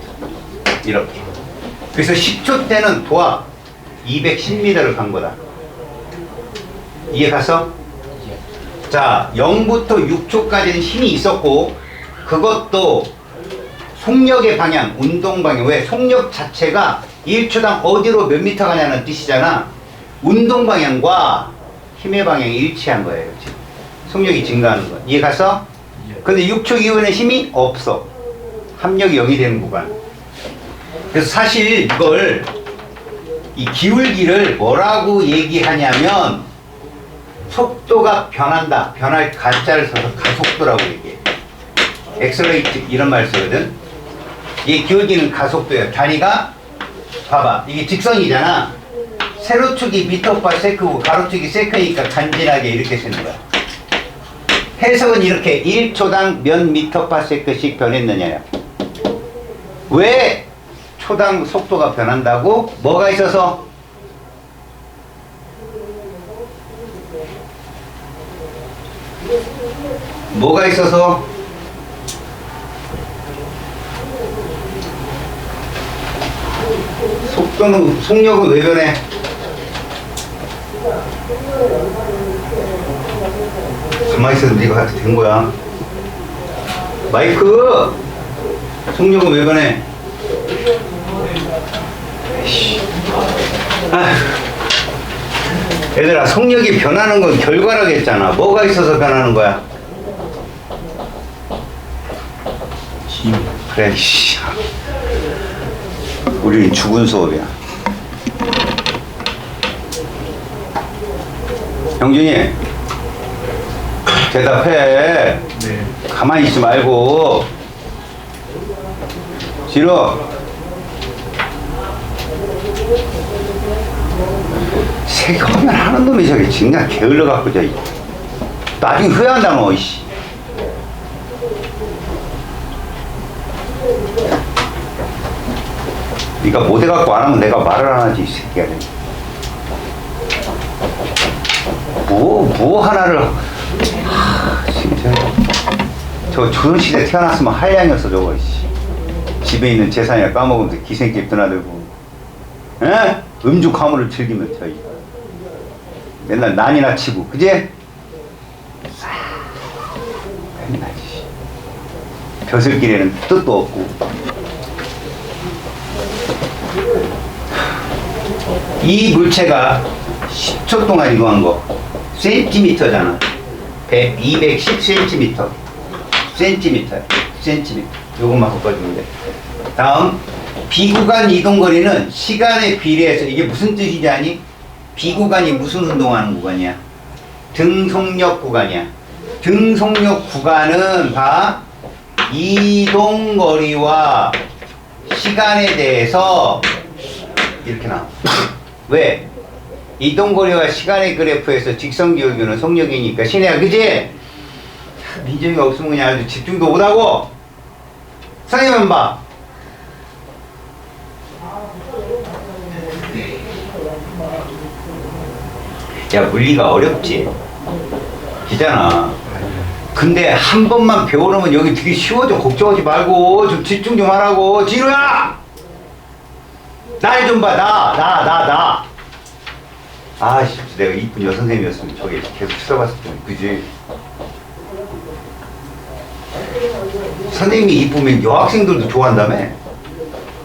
Speaker 1: 이렇게. 그래서 10초 때는 도합 210m를 간 거다. 이해 갔어? 자, 0부터 6초까지는 힘이 있었고, 그것도 속력의 방향, 운동 방향. 왜? 속력 자체가 1초당 어디로 몇 미터 가냐는 뜻이잖아. 운동 방향과 힘의 방향이 일치한 거예요. 지금. 속력이 증가하는 거. 이해 갔어? 근데 6초 이후에는 힘이 없어. 합력이 0이 되는 구간. 그래서 사실 이걸, 이 기울기를 뭐라고 얘기하냐면, 속도가 변한다. 변할 가짜를 써서 가속도라고 얘기해. 엑셀레이트 이런 말 쓰거든. 이 기울기는 가속도야. 다리가 봐봐. 이게 직선이잖아. 세로축이 미터/세크고 가로축이 세크니까 간지나게 이렇게 쓰는 거야. 해석은 이렇게 1초당 몇 미터/세크씩 변했느냐야. 왜 초당 속도가 변한다고? 뭐가 있어서? 뭐가 있어서? 속력은 왜 변해? 가만히 있어도 네가 된 거야. 마이크! 속력은 왜 변해? 얘들아, 속력이 변하는 건 결과라겠잖아. 뭐가 있어서 변하는 거야?
Speaker 2: 힘.
Speaker 1: 그래, 씨. 우리는 죽은 수업이야. 형준이, 대답해.
Speaker 2: 네.
Speaker 1: 가만히 있지 말고. 싫어. 새끼 하면 하는 놈이 저기 진짜 게을러갖고 저기. 나중에 후회한다 너, 이씨. 네가 못해갖고 안 하면 내가 말을 안 하지, 이 새끼야. 뭐 하나를. 진짜. 저 조선시대 태어났으면 한량이었어, 저거, 씨. 집에 있는 재산이나 까먹으면서 기생집 드나들고. 에? 음주 가물을 즐기면 저희. 맨날 난이나 치고, 그지? 맨날, 씨. 벼슬길에는 뜻도 없고. 이 물체가 10초 동안 이동한 거 센티미터잖아. 210cm. 센티미터. 요것만 바꿔주면 돼. 다음, 비구간 이동거리는 시간에 비례해서, 이게 무슨 뜻이지 아니? 비구간이 무슨 운동하는 구간이야? 등속력 구간이야. 등속력 구간은 봐. 이동거리와 시간에 대해서 이렇게 나와. 왜? 이동거리와 시간의 그래프에서 직선기울기는 속력이니까 신혜야, 그지? 민정이가 없으면 그냥 아주 집중도 못하고. 선생님은 봐. 야, 물리가 어렵지? 기잖아. 근데 한 번만 배워놓으면 여기 되게 쉬워져. 걱정하지 말고 좀 집중 좀 하라고. 진우야! 날 좀 봐. 나. 아씨, 내가 이쁜 여선생님이었으면 저기 계속 쳐다봤을 텐데, 그지? 선생님이 이쁘면 여학생들도 좋아한다며?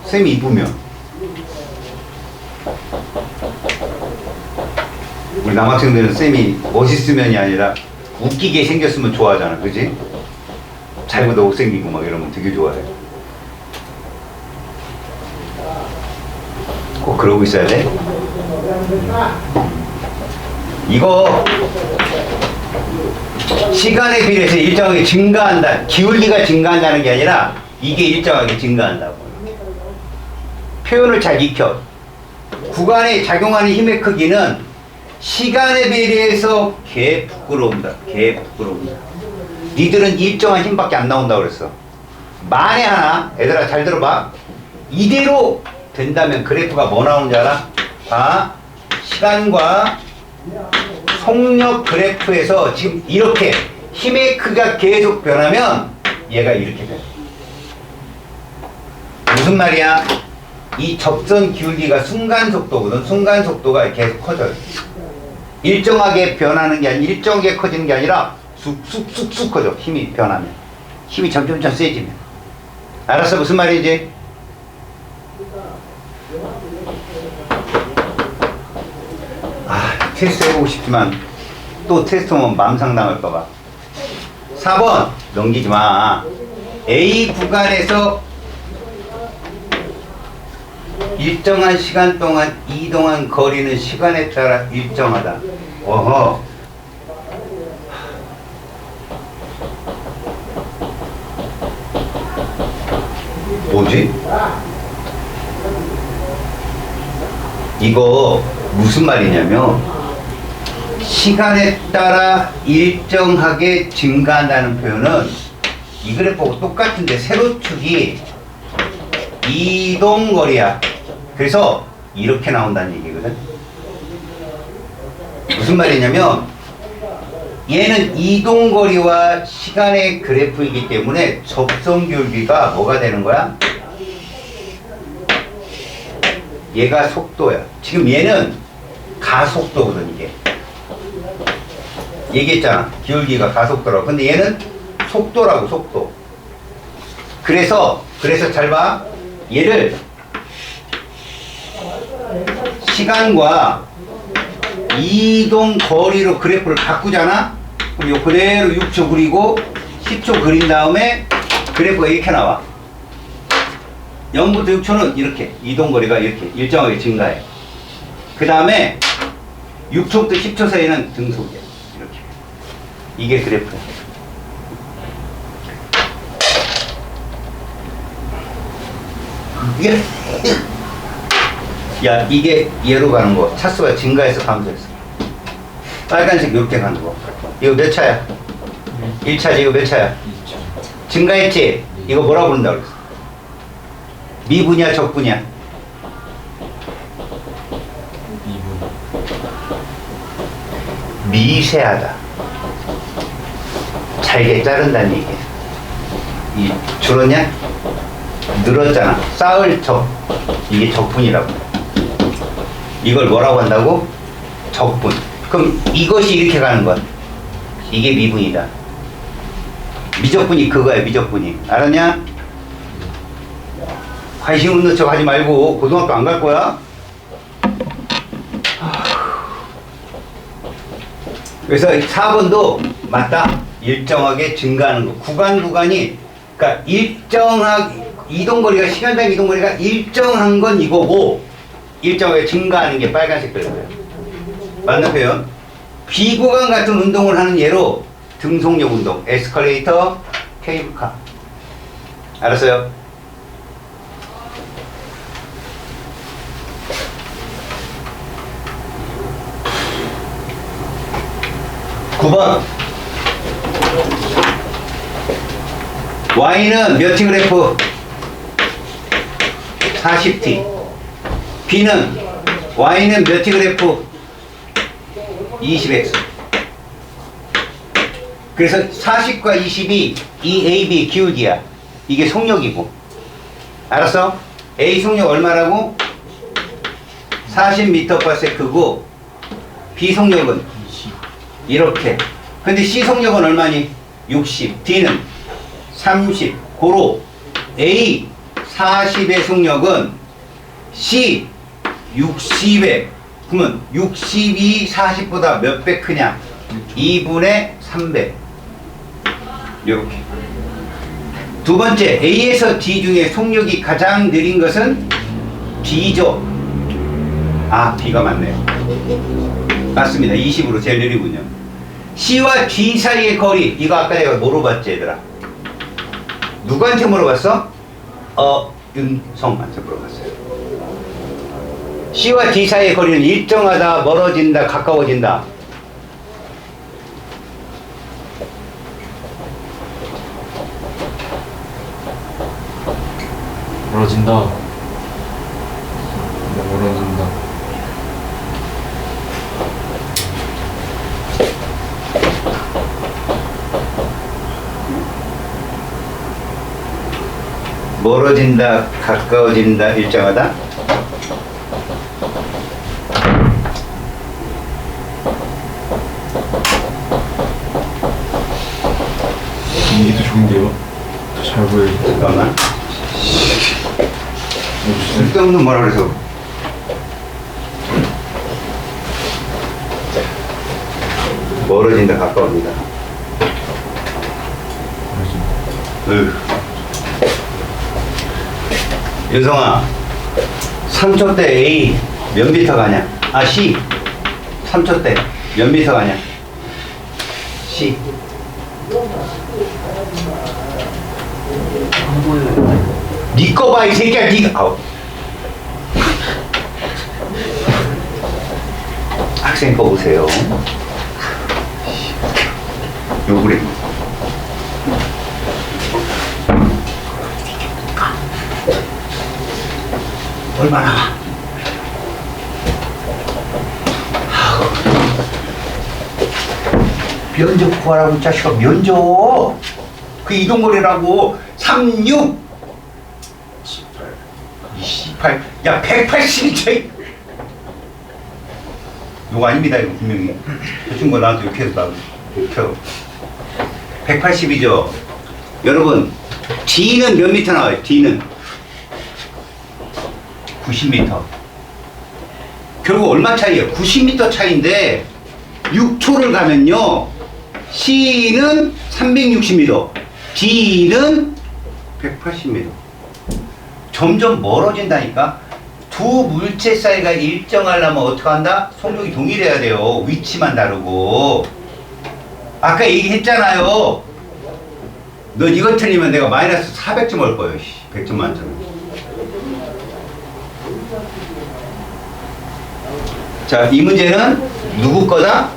Speaker 1: 선생님이 이쁘면. 우리 남학생들은 쌤이 멋있으면이 아니라 웃기게 생겼으면 좋아하잖아, 그지? 잘보다 못생기고 막 이러면 되게 좋아해. 꼭 그러고 있어야 돼? 이거 시간에 비례해서 일정하게 증가한다. 기울기가 증가한다는 게 아니라 이게 일정하게 증가한다고. 표현을 잘 익혀. 구간에 작용하는 힘의 크기는 시간에 비례해서 개 부끄러운다. 니들은 일정한 힘밖에 안 나온다고 그랬어. 만에 하나, 얘들아 잘 들어봐. 이대로 된다면 그래프가 뭐 나오는 줄 알아? 봐. 시간과 속력 그래프에서 지금 이렇게 힘의 크기가 계속 변하면 얘가 이렇게 돼. 무슨 말이야? 이 접선 기울기가 순간 속도거든. 순간 속도가 계속 커져요. 일정하게 변하는 게 아니라 일정하게 커지는 게 아니라 쑥쑥쑥쑥 커져. 힘이 변하면. 힘이 점점 세지면. 알았어? 무슨 말인지? 테스트 해보고 싶지만 또 테스트하면 맘상당할까봐. 4번 넘기지 마. A 구간에서 일정한 시간 동안 이동한 거리는 시간에 따라 일정하다. 어허. 뭐지? 이거 무슨 말이냐면 시간에 따라 일정하게 증가한다는 표현은 이 그래프하고 똑같은데 세로축이 이동거리야. 그래서 이렇게 나온다는 얘기거든. 무슨 말이냐면 얘는 이동거리와 시간의 그래프이기 때문에 접선기울기가 뭐가 되는 거야? 얘가 속도야. 지금 얘는 가속도거든. 이게 얘기했잖아. 기울기가 가속도라고. 근데 얘는 속도라고. 속도. 그래서 잘 봐. 얘를 시간과 이동 거리로 그래프를 바꾸잖아. 그럼 요 그대로 6초 그리고 10초 그린 다음에 그래프가 이렇게 나와. 0부터 6초는 이렇게 이동 거리가 이렇게 일정하게 증가해. 그 다음에 6초부터 10초 사이는 등속이야. 이렇게. 이게 그래프야. 야, 이게 얘로 가는 거. 차수가 증가해서 감소했어. 빨간색 이렇게 가는 거. 이거 몇 차야? 1차지. 이거 몇 차야? 증가했지? 이거 뭐라 부른다 그랬어? 미분이야, 적분이야? 미세하다. 잘게 자른다는 얘기야. 이 줄었냐? 늘었잖아. 쌓을 적. 이게 적분이라고. 이걸 뭐라고 한다고? 적분. 그럼 이것이 이렇게 가는 건 이게 미분이다. 미적분이 그거야. 미적분이. 알았냐? 관심 없는 척 하지 말고 고등학교 안 갈 거야? 그래서 4번도 맞다. 일정하게 증가하는 거. 구간이 그러니까 이동거리가 시간당 이동거리가 일정한 건 이거고 일정하게 증가하는 게 빨간색 그려요. 맞는 표현. 비구간 같은 운동을 하는 예로 등속력 운동, 에스컬레이터, 케이블카. 알았어요? (9번) Y는 몇 T 그래프? 40T. B는 Y는 몇 T 그래프? 20X. 그래서 40과 20이 이 AB 기울기야. 이게 속력이고. 알았어? A 속력 얼마라고? 40m/s고 B 속력은
Speaker 2: 20.
Speaker 1: 이렇게. 근데 C 속력은 얼마니? 60. D는 30. 고로 A 40의 속력은 C 60에 그러면 60이 40보다 몇 배 크냐? 2분의 3배. 이렇게. 두 번째, A에서 D 중에 속력이 가장 느린 것은 D죠. 아, B가 맞네요. 맞습니다. 20으로 제일 느리군요. C와 D 사이의 거리. 이거 아까 내가 물어봤지, 얘들아. 누구한테 물어봤어? 윤성한테 물어봤어요. C와 D 사이의 거리는 일정하다, 멀어진다, 가까워진다.
Speaker 2: 멀어진다. 멀어진다.
Speaker 1: 멀어진다, 가까워진다, 일정하다.
Speaker 2: 이게 더 좋은데요? 더 잘 보여요.
Speaker 1: 잠깐만. 쓸데없는 뭐라 그래서. 멀어진다, 가까워진다.
Speaker 2: 멀어진다.
Speaker 1: 윤성아, 3초 때 A 몇 미터 가냐? 아, C. 3초 때 몇 미터 가냐? C. 니 거 봐, 이 새끼야, 니가. 아우. 학생 거 보세요. 요구래. 얼마나? 면접 구하라고 이 자식아. 면접 그 이동거리라고. 36 28 야 180이 요거 아닙니다. 이거 분명히 저 친구가 나한테 이렇게 해서 나도 이렇게 하고 180이죠 여러분. D는 몇 미터 나와요? D는 90m. 결국 얼마 차이예요? 90m 차이인데 6초를 가면요 C는 360m, D는 180m. 점점 멀어진다니까. 두 물체 사이가 일정하려면 어떻게 한다? 속력이 동일해야 돼요. 위치만 다르고. 아까 얘기했잖아요. 너 이거 틀리면 내가 마이너스 400점 올 거예요. 100점 만점에. 자, 이 문제는 누구 거다?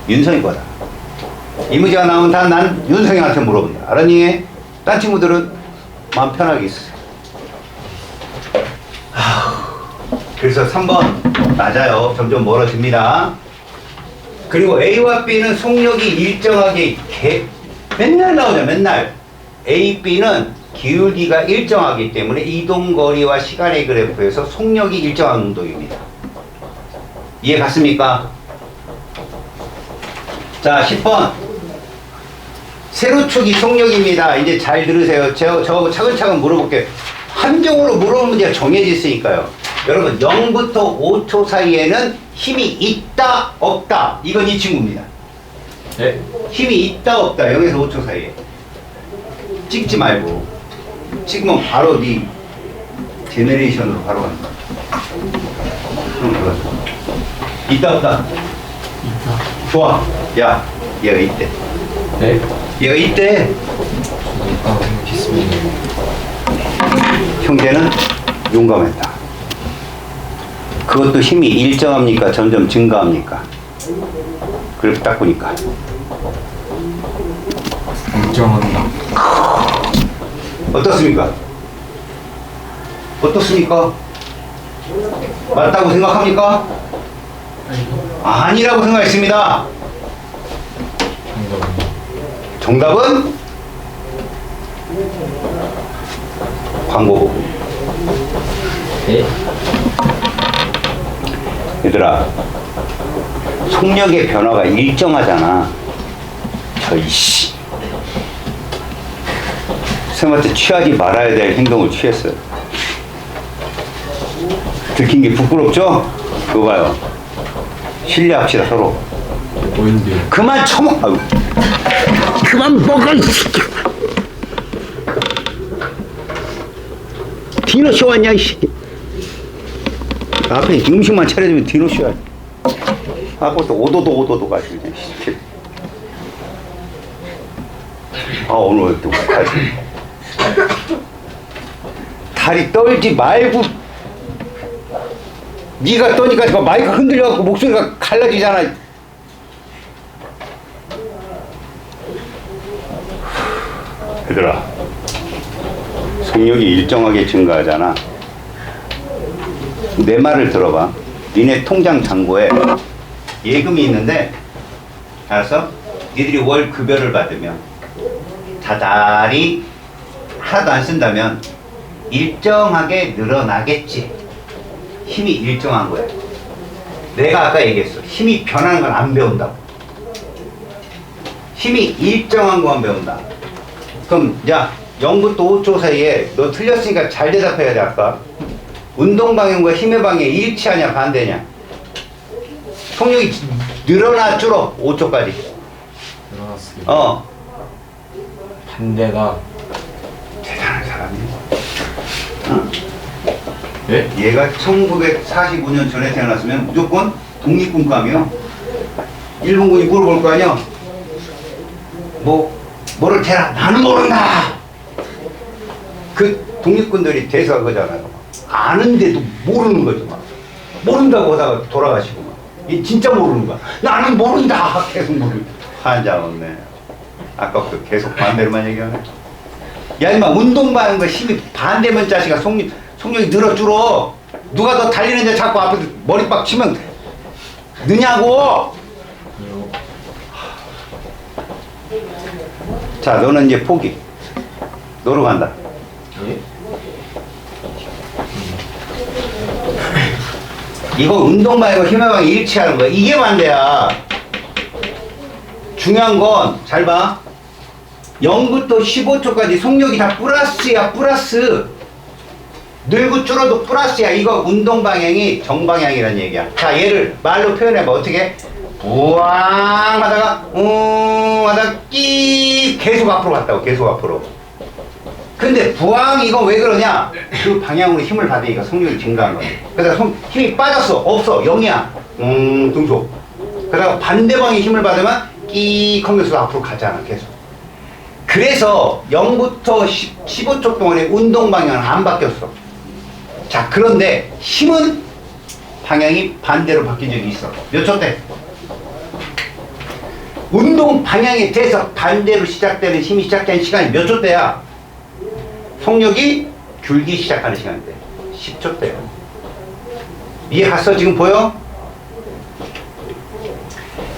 Speaker 1: 윤성이 거다. 이 문제가 나오면 다 난 윤성이한테 물어본다. 알았니? 딴 친구들은 마음 편하게 있어. 그래서 3번 맞아요. 점점 멀어집니다. 그리고 A와 B는 속력이 일정하게 맨날 나오죠. 맨날. A, B는 기울기가 일정하기 때문에 이동거리와 시간의 그래프에서 속력이 일정한 운동입니다. 이해 갔습니까? 자, 10번. 세로축이 속력입니다. 이제 잘 들으세요. 저 차근차근 물어볼게요. 함정으로 물어보는 문제가 정해졌으니까요. 여러분, 0부터 5초 사이에는 힘이 있다, 없다. 이건 이 친구입니다.
Speaker 2: 네.
Speaker 1: 힘이 있다 없다 0에서 5초 사이에 찍지 말고 찍으면 바로 네 제너레이션으로 바로 간다. 그럼 그거 있다 없다?
Speaker 3: 있다.
Speaker 1: 좋아. 야 얘가 있대.
Speaker 2: 네.
Speaker 1: 얘가 있대.
Speaker 2: 저도 있다고 생각했습니다.
Speaker 1: 형제는 용감했다. 그것도 힘이 일정합니까? 점점 증가합니까? 그렇게 딱 보니까
Speaker 2: 인정한다.
Speaker 1: 어떻습니까? 어떻습니까? 맞다고 생각합니까? 아니라고 생각했습니다.
Speaker 2: 정답은
Speaker 1: 정답은 광고 보고.
Speaker 2: 네.
Speaker 1: 얘들아, 속력의 변화가 일정하잖아. 저이씨. 선생님한테 취하지 말아야 될 행동을 취했어요. 들킨 게 부끄럽죠? 그거 봐요. 신뢰합시다, 서로.
Speaker 2: 뭐인데요?
Speaker 1: 그만 처먹, 아유. 그만 먹어, 이 새끼. 디너쇼 왔냐, 이 새끼. 앞에 음식만 차려주면 디너쇼야. 아까부터 오도도 가시고, 이 새끼. 아, 오늘 왜 또 가지? 다리 떨지 말고. 네가 떠니까 그 마이크 흔들려갖고 목소리가 갈라지잖아. 얘들아, 속력이 일정하게 증가하잖아. 내 말을 들어봐. 니네 통장 잔고에 예금이 있는데, 알았어? 니들이 월 급여를 받으면 다달이 하나도 안 쓴다면 일정하게 늘어나겠지. 힘이 일정한 거야. 내가 아까 얘기했어. 힘이 변하는 건 안 배운다고. 힘이 일정한 것만 배운다. 그럼 야 0부터 5초 사이에 너 틀렸으니까 잘 대답해야 돼. 아까 운동 방향과 힘의 방향이 일치하냐 반대냐. 속력이 늘어나 줄어 5초까지.
Speaker 2: 일어났습니다. 반대다.
Speaker 1: 대단한 사람이야. 어?
Speaker 2: 네?
Speaker 1: 얘가 1945년 전에 태어났으면 무조건 독립군감이요. 일본군이 물어볼 거 아니야. 뭐를 대라. 나는 모른다. 그 독립군들이 대사가 그잖아요. 아는데도 모르는 거죠. 막. 모른다고 하다가 돌아가시고 막. 이 진짜 모르는 거야. 나는 모른다. 계속 모르는. 환장 없네. 아까부터 계속 반대로만 얘기하네. 야 임마 운동하는 거 힘이 반대면 자식아 속력이 늘어 줄어. 누가 더 달리는데 자꾸 앞에서 머리빡 치면 느냐고. 자 너는 이제 포기. 너로 간다.
Speaker 2: 예?
Speaker 1: 이거 운동 말고 힘의 방이 일치하는 거야. 이게 반대야. 중요한 건 잘 봐. 0부터 15초까지 속력이 다 플러스야. 플러스. 늘고 줄어도 플러스야. 이거 운동 방향이 정방향이라는 얘기야. 자 얘를 말로 표현해봐. 어떻게? 부앙 하다가 하다가 끼 계속 앞으로 갔다고. 계속 앞으로. 근데 부항 이건 왜 그러냐? 그 방향으로 힘을 받으니까 속력이 증가한 거야. 그러다가 힘이 빠졌어. 없어. 0이야. 등속. 그러다가 반대 방향에 힘을 받으면 끼 하면서 앞으로 가잖아. 계속. 그래서 0부터 15초 동안의 운동 방향은 안 바뀌었어. 자 그런데 힘은 방향이 반대로 바뀐 적이 있어. 몇 초 때? 운동 방향에 대해서 반대로 시작되는 힘이 시작되는 시간이 몇 초 때야? 속력이 줄기 시작하는 시간인데 10초 때요. 이해 갔어? 지금 보여?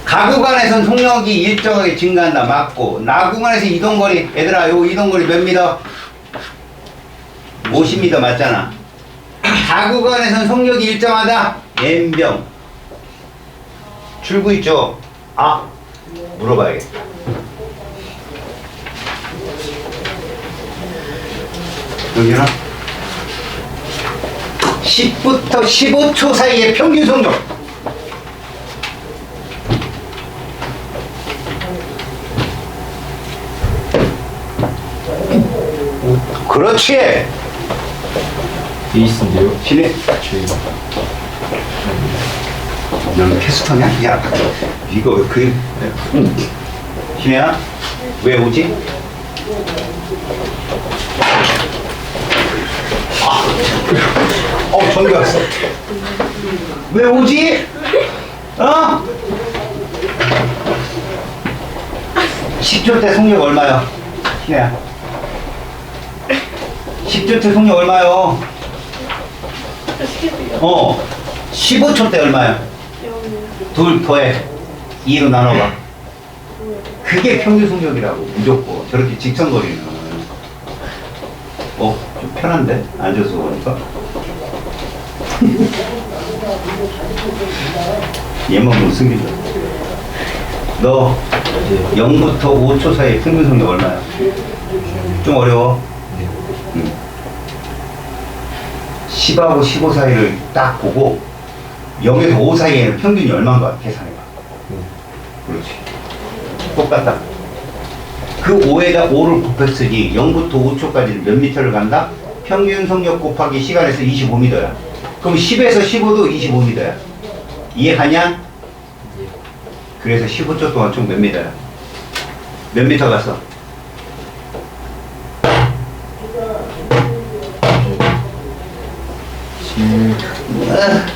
Speaker 1: 가구간에선 속력이 일정하게 증가한다. 맞고 나구간에서 이동거리 얘들아 요 이동거리 몇 미터? 50m 맞잖아. 가구간에선 속력이 일정하다. N병 줄고 있죠? 아 물어봐야겠다. 여기는 10부터 15초 사이의 평균 속력. 그렇지.
Speaker 2: 베이스인데요.
Speaker 1: 신혜.
Speaker 2: 저희
Speaker 1: 너는 캐스터냐? 야, 이거 왜 그, 신혜야? 왜 오지? 전기 왔어. 왜 오지? 어? 10조 때 속력 얼마요? 신혜야. 10조 때 속력 얼마요? 15초 때 얼마야? 둘 더해 2로 나눠봐. 그게 평균 속력이라고. 무조건 저렇게 직선거리는. 좀 편한데? 앉아서 보니까. 얘만 못 숨긴다. 너 0부터 5초 사이 평균 속력 얼마야? 좀 어려워. 10하고 15 사이를 딱 보고 0에서 5 사이에는 평균이 얼마인가 계산해봐. 그렇지. 똑같다. 그 5에다 5를 곱했으니 0부터 5초까지는 몇 미터를 간다? 평균 속력 곱하기 시간에서 25m야. 그럼 10에서 15도 25m야. 이해가냐? 그래서 15초 동안 총 몇 미터야? 몇 미터 갔어? 아.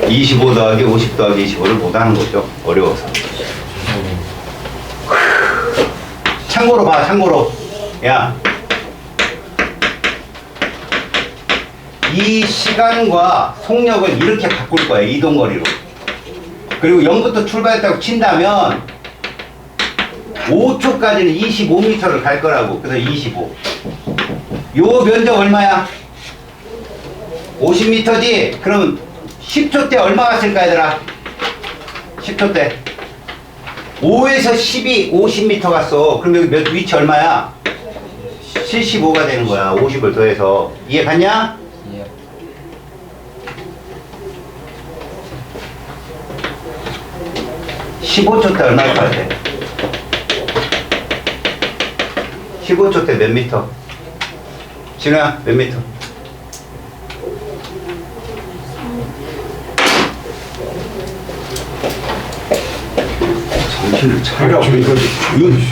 Speaker 1: 25 더하기 50 더하기 25를 못하는 거죠. 어려워서. 참고로 봐, 참고로. 야, 이 시간과 속력을 이렇게 바꿀 거야, 이동거리로. 그리고 0부터 출발했다고 친다면 5초까지는 25m를 갈 거라고. 그래서 25. 요 면적 얼마야? 50m지? 그럼 10초 때 얼마 갔을까, 얘들아? 10초 때 5에서 10이 50m 갔어. 그럼 여기 위치 얼마야? 75가 되는 거야. 50을 더해서. 이해 갔냐?
Speaker 2: 예.
Speaker 1: 15초 때 얼마일 것 같아? 15초 때 몇 미터? 진우야, 몇 미터? 정신을 차려. 이거 조용히.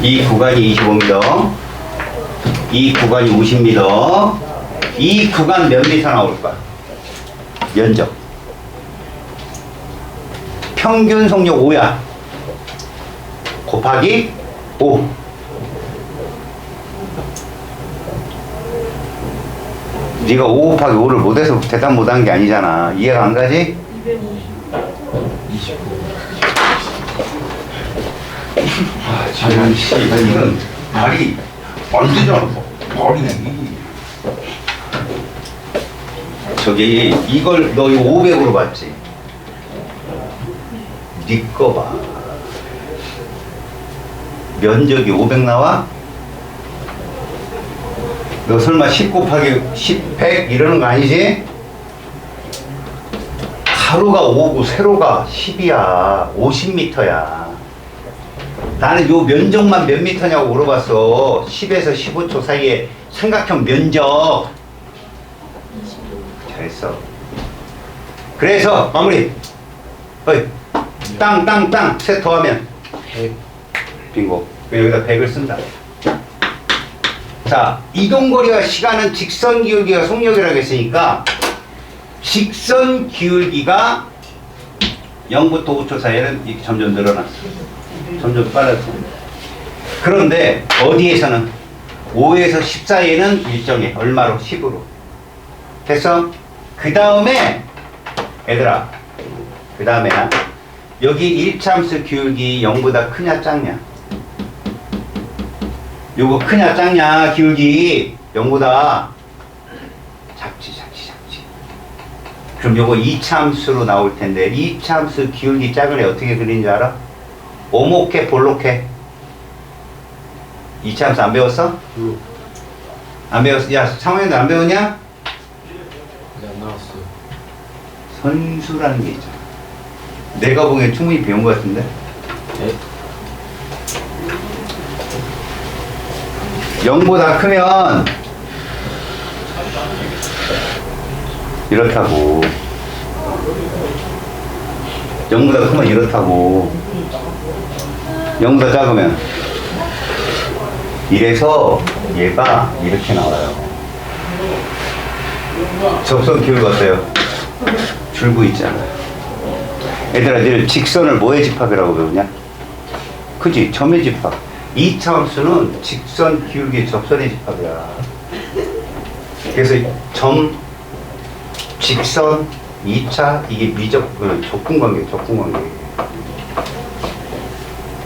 Speaker 1: 이 구간이 25m, 이 구간이 50m, 이 구간 몇 미터 나올까? 면적. 평균 속력 5야. 곱하기 5. 네가 5 곱하기 5를 못해서 대답 못한 게 아니잖아. 이해가 안 가지?
Speaker 2: 29.
Speaker 1: 지금 씨, 이건 말이 안 되잖아. 말이네. 저기 이걸 너 이거 500으로 봤지? 네 거 봐. 면적이 500 나와? 너 설마 10 곱하기 10, 100 이러는 거 아니지? 가로가 5고 세로가 10이야. 50m야. 나는 요 면적만 몇 미터냐고 물어봤어. 10에서 15초 사이에 삼각형 면적. 잘했어. 그래서 마무리. 어이. 땅 셋 더하면
Speaker 2: 100.
Speaker 1: 빙고. 여기다 100을 쓴다. 자, 이동거리와 시간은 직선 기울기가 속력이라고 했으니까 직선 기울기가 0부터 5초 사이에는 이렇게 점점 늘어났어. 점점 빨랐어. 그런데 어디에서는 5에서 10 사이에는 일정해. 얼마로? 10으로. 됐어? 그 다음에 얘들아, 그 다음에야 여기 일차함수 기울기 0보다 크냐 작냐? 요거 크냐 작냐 기울기 0보다 작지. 그럼 요거 2차함수로 나올 텐데 2차함수 기울기 작은 애 어떻게 그리는지 알아? 오목해 볼록해? 2차함수 안 배웠어? 안 배웠어? 야, 상호형도 안 배웠냐?
Speaker 2: 네, 안 나왔어요.
Speaker 1: 선수라는 게 있잖아. 내가 보기엔 충분히 배운 것 같은데?
Speaker 3: 네.
Speaker 1: 0보다 크면 이렇다고. 0보다 크면 이렇다고. 0보다 작으면 이래서 얘가 이렇게 나와요. 접선 기울기 어때요? 줄고 있잖아요. 얘들아, 늘 직선을 뭐의 집합이라고 배우냐? 그지? 점의 집합. 이차함수는 직선 기울기 접선의 집합이야. 그래서 점, 직선, 2차, 이게 적분관계.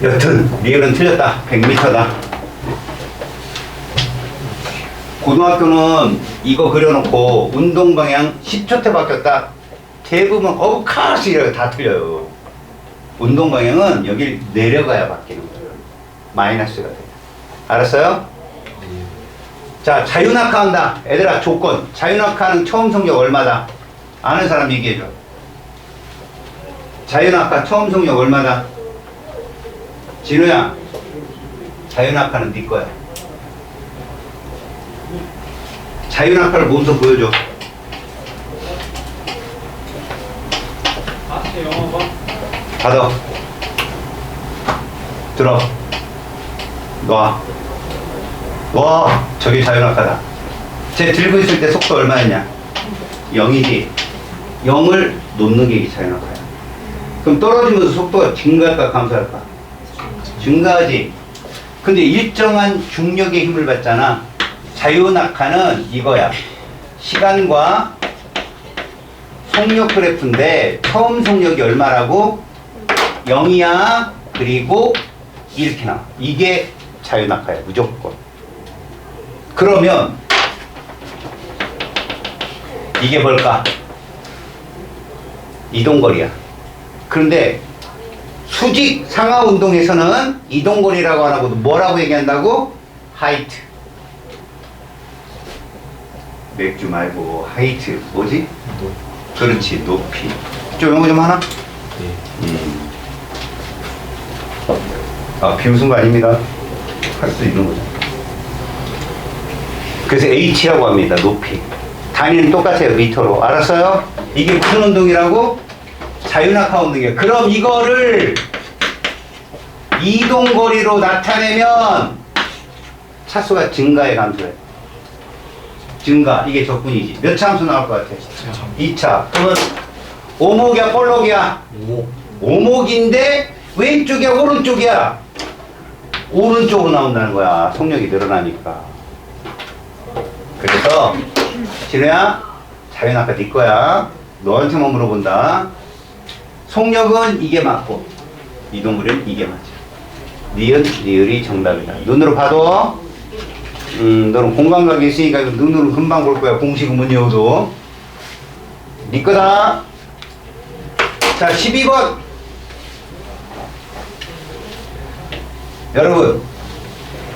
Speaker 1: 여튼 리을은 틀렸다. 100m다. 고등학교는 이거 그려놓고 운동방향 10초 때 바뀌었다. 대부분 오브카스 이렇게 다 틀려요. 운동방향은 여길 내려가야 바뀌는 거예요. 마이너스가 돼요. 알았어요? 자, 자유낙하한다. 얘들아, 조건. 자유낙하는 처음 성적 얼마다? 아는 사람 얘기해줘. 자유낙하 처음 성적 얼마다? 진우야, 자유낙하는 네 거야. 자유낙하를 몸소 보여줘. 받아. 들어. 놔. 저게 자유낙하다. 쟤 들고 있을 때 속도 얼마였냐? 0이지. 0을 놓는 게 자유낙하야. 그럼 떨어지면서 속도가 증가할까 감소할까? 증가하지. 근데 일정한 중력의 힘을 받잖아. 자유낙하는 이거야. 시간과 속력 그래프인데 처음 속력이 얼마라고? 0이야. 그리고 이렇게 나와. 이게 자유낙하야. 무조건. 그러면 이게 뭘까? 이동거리야. 그런데 수직 상하 운동에서는 이동거리라고 안 하고 뭐라고 얘기한다고? 하이트. 맥주 말고 하이트. 뭐지? 그렇지. 높이. 좀 영어 좀 하나?
Speaker 3: 네.
Speaker 1: 비웃은 거 아닙니다. 할 수 있는 거죠. 그래서 H라고 합니다. 높이. 단위는 똑같아요. 미터로. 알았어요? 이게 무슨 운동이라고? 자유낙하 운동이에요. 그럼 이거를 이동거리로 나타내면 차수가 증가해 감소해? 증가. 이게 적분이지. 몇 차 함수 나올 것 같아? 2차. 그러면 오목이야 볼록이야? 오목인데 왼쪽이야 오른쪽이야? 오른쪽으로 나온다는 거야. 속력이 늘어나니까. 그래서 진우야, 자유낙하 네 거야. 너한테만 물어본다. 속력은 이게 맞고 이동거리는 이게 맞아. 니은, 리을이 정답이다. 눈으로 봐도 너는 공감각이 있으니까 이거 눈으로 금방 볼 거야. 공식은 못 외워도. 네 거다. 자, 12번. 여러분,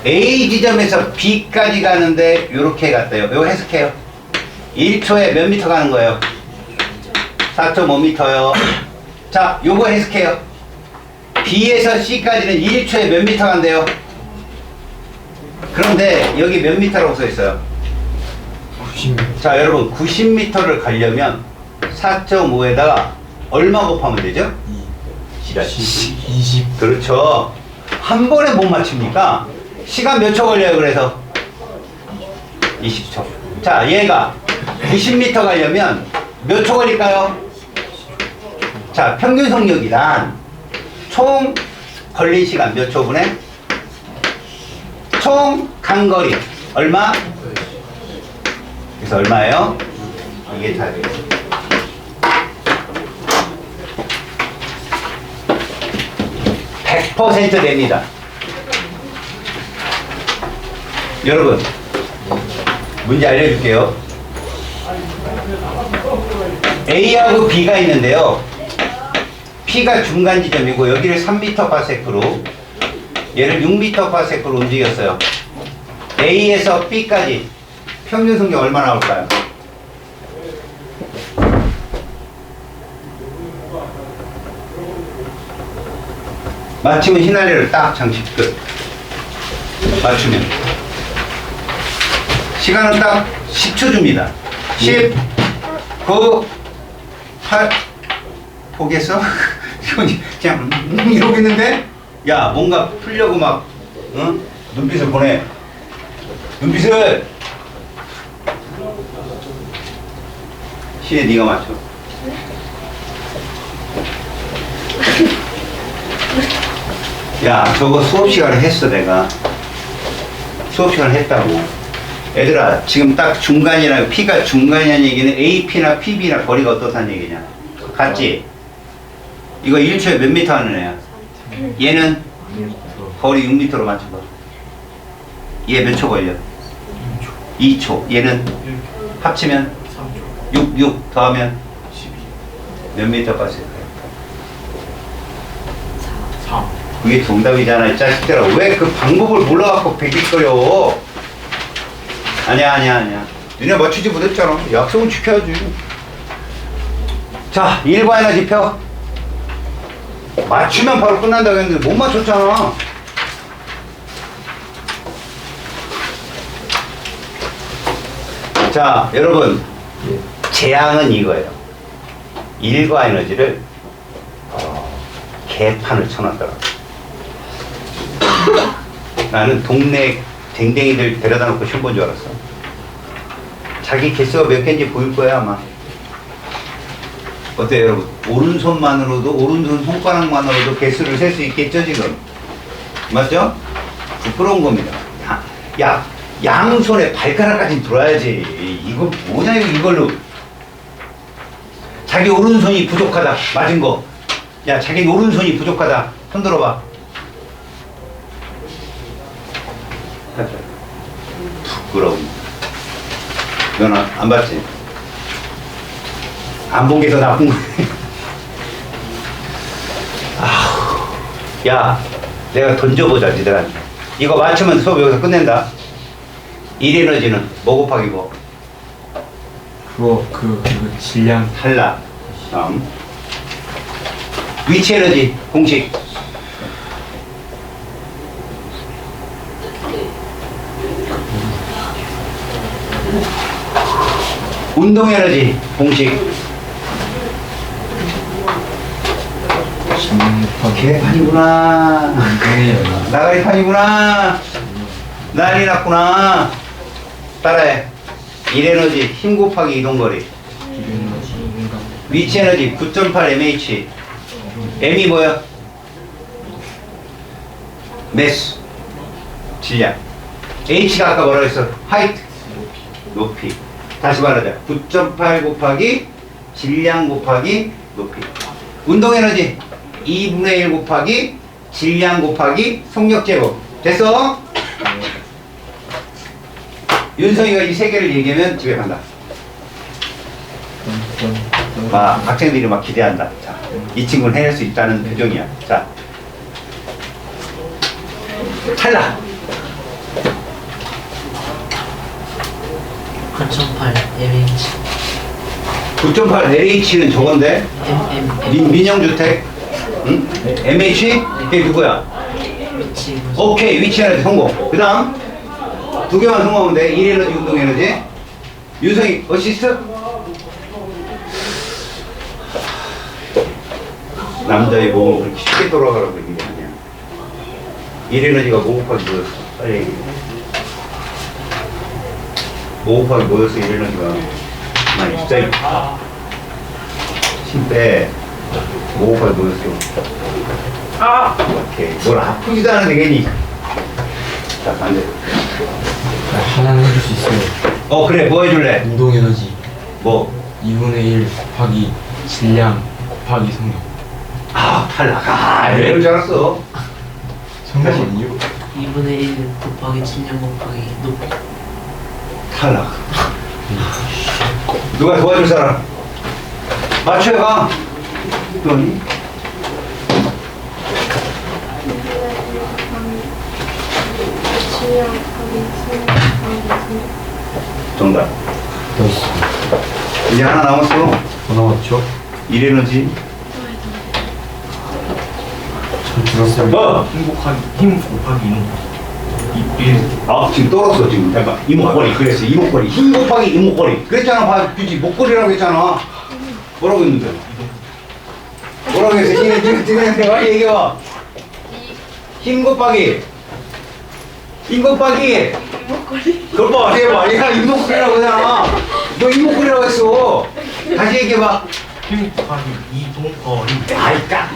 Speaker 1: A 지점에서 B까지 가는데 이렇게 갔대요. 이거 해석해요. 1초에 몇 미터 가는 거예요? 4.5m요. 자, 요거 해석해요. B에서 C까지는 1초에 몇 미터 간대요? 그런데 여기 몇 미터라고 써 있어요?
Speaker 3: 90m.
Speaker 1: 자, 여러분 90m를 가려면 4.5에다가 얼마 곱하면 되죠?
Speaker 3: 20.
Speaker 1: 그렇죠. 한 번에 못 맞춥니까? 시간 몇 초 걸려요, 그래서? 20초. 자, 얘가 90m 가려면 몇 초 걸릴까요? 자, 평균 속력이란 총 걸린 시간 몇 초분에? 총 간거리 얼마? 그래서 얼마예요? 이게 다 돼요. 100% 됩니다. 여러분, 문제 알려줄게요. A하고 B가 있는데요. P가 중간 지점이고 여기를 3m/s로 얘를 6m/s로 움직였어요. A에서 B까지 평균 속력 얼마 나올까요? 맞추면 휘날리를 딱 장식 끝. 맞추면. 시간은 딱 10초 줍니다. 10, 9, 8, 포기했어? 그냥 이러고 있는데? 야, 뭔가 풀려고 막, 응? 눈빛을 보내. 눈빛을! 시에 네가 맞춰. 야, 저거 수업 시간에 했어, 내가. 수업 시간에 했다고. 얘들아, 지금 딱 중간이라, P가 중간이라는 얘기는 AP나 PB나 거리가 어떻다는 얘기냐. 같지? 이거 1초에 몇 미터 하는 애야? 얘는 거리 6m로 맞춰봐. 얘 몇 초 걸려? 2초. 얘는 합치면 6 더하면 몇 미터까지?
Speaker 3: 3.
Speaker 1: 그게 정답이잖아, 이 자식들아. 왜 그 방법을 몰라갖고 베끼거려? 아니야. 니네 맞추지 못했잖아. 약속은 지켜야지. 자, 일과에너지 펴. 맞추면 바로 끝난다고 했는데 못 맞췄잖아. 자, 여러분. 재앙은 이거예요. 일과에너지를 개판을 쳐놨더라. 나는 동네 댕댕이들 데려다 놓고 시험 본 줄 알았어. 자기 개수가 몇 개인지 보일 거야, 아마. 어때요, 여러분? 오른손만으로도, 오른손 손가락만으로도 개수를 셀 수 있겠죠, 지금? 맞죠? 부끄러운 겁니다. 야, 양손에 발가락까지 들어야지. 이거 뭐냐, 이걸로. 자기 오른손이 부족하다. 맞은 거. 야, 자기 오른손이 부족하다. 손 들어봐. 부끄러운. 넌 안 봤지? 안 본 게 더 나쁜 거야. 야, 내가 던져보자, 니들한테. 이거 맞추면 수업 여기서 끝낸다. 1에너지는 뭐 곱하기 뭐?
Speaker 3: 그거 질량.
Speaker 1: 탈락. 다음. 위치 에너지 공식. 운동 에너지 공식. 개판이구나. 나가리판이구나. 난리 났구나. 따라해. 1에너지 힘 곱하기 이동거리. 위치 에너지 9.8 mH. m이 뭐야? 매수. 질량. h가 아까 뭐라고 했어? 하이트. 높이. 다시 말하자. 9.8 곱하기 질량 곱하기 높이. 운동 에너지 2분의 1 곱하기 질량 곱하기 속력 제곱. 됐어? 윤성이가 이 세 개를 얘기하면 집에 간다. 학생들이 막 기대한다. 자, 이 친구는 해낼 수 있다는 표정이야. 자, 탈락.
Speaker 4: 9.8 MH
Speaker 1: 9.8 LH는 저건데 민영주택. 응? MH? 그게 누구야?
Speaker 4: 위치
Speaker 1: 오케이, 위치 에너지 성공. 그 다음 두 개만 성공하면 돼. 1에너지 운동 에너지. 윤성이 어시스트. 남자의 몸은 그렇게 쉽게 돌아가라고 얘기 아니야. 1에너지가 뭐 곱하기 뭐였어? 빨리 얘기해. 뭐 곱하기 뭐였어? 1에너지가 나 입자이 힘 빼. 뭐 곱하기 뭐였어? 오케이. 뭘 아프지도 않은데 괜히. 자, 반대.
Speaker 3: 하나는 해줄 수 있어요.
Speaker 1: 그래, 뭐 해줄래?
Speaker 3: 운동 에너지
Speaker 1: 뭐?
Speaker 3: 2분의 1 곱하기 질량 곱하기 성력.
Speaker 1: 탈락. 왜 이럴 줄 알았어?
Speaker 3: 성력 아니요?
Speaker 4: 2분의 1 곱하기 질량 곱하기 높이
Speaker 1: 탈락. 누가 도와줄 사람? 맞춰가. 그러니? 정답.
Speaker 3: 됐어.
Speaker 1: 이제 하나 남았어.
Speaker 3: 더 나왔죠?
Speaker 1: 1에너지.
Speaker 3: 천천히.
Speaker 2: 들었어요.
Speaker 1: 뭐?
Speaker 2: 행복하기 힘 곱하기
Speaker 1: 지금 떨었어 지금. 잠깐 이목걸이 그랬어. 이목걸이 힘 곱하기 이목걸이 그랬잖아. 봐 규지 목걸이라고 했잖아. 뭐라고 했는데? 뭐라고 했어? 니네 빨리 얘기해봐. 힘 곱하기 그걸 봐. 해봐. 얘가 이목걸이라고 하잖아. 너 이목걸이라고 했어. 다시 얘기해봐.
Speaker 2: 힘 곱하기 이동거리.
Speaker 1: 아이까.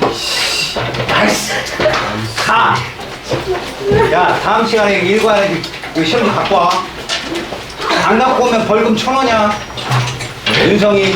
Speaker 1: 아이씨. 가. 야, 다음 시간에 읽어야지. 이거 시험 좀 갖고 와. 안 갖고 오면 벌금 1,000원이야. 윤성이.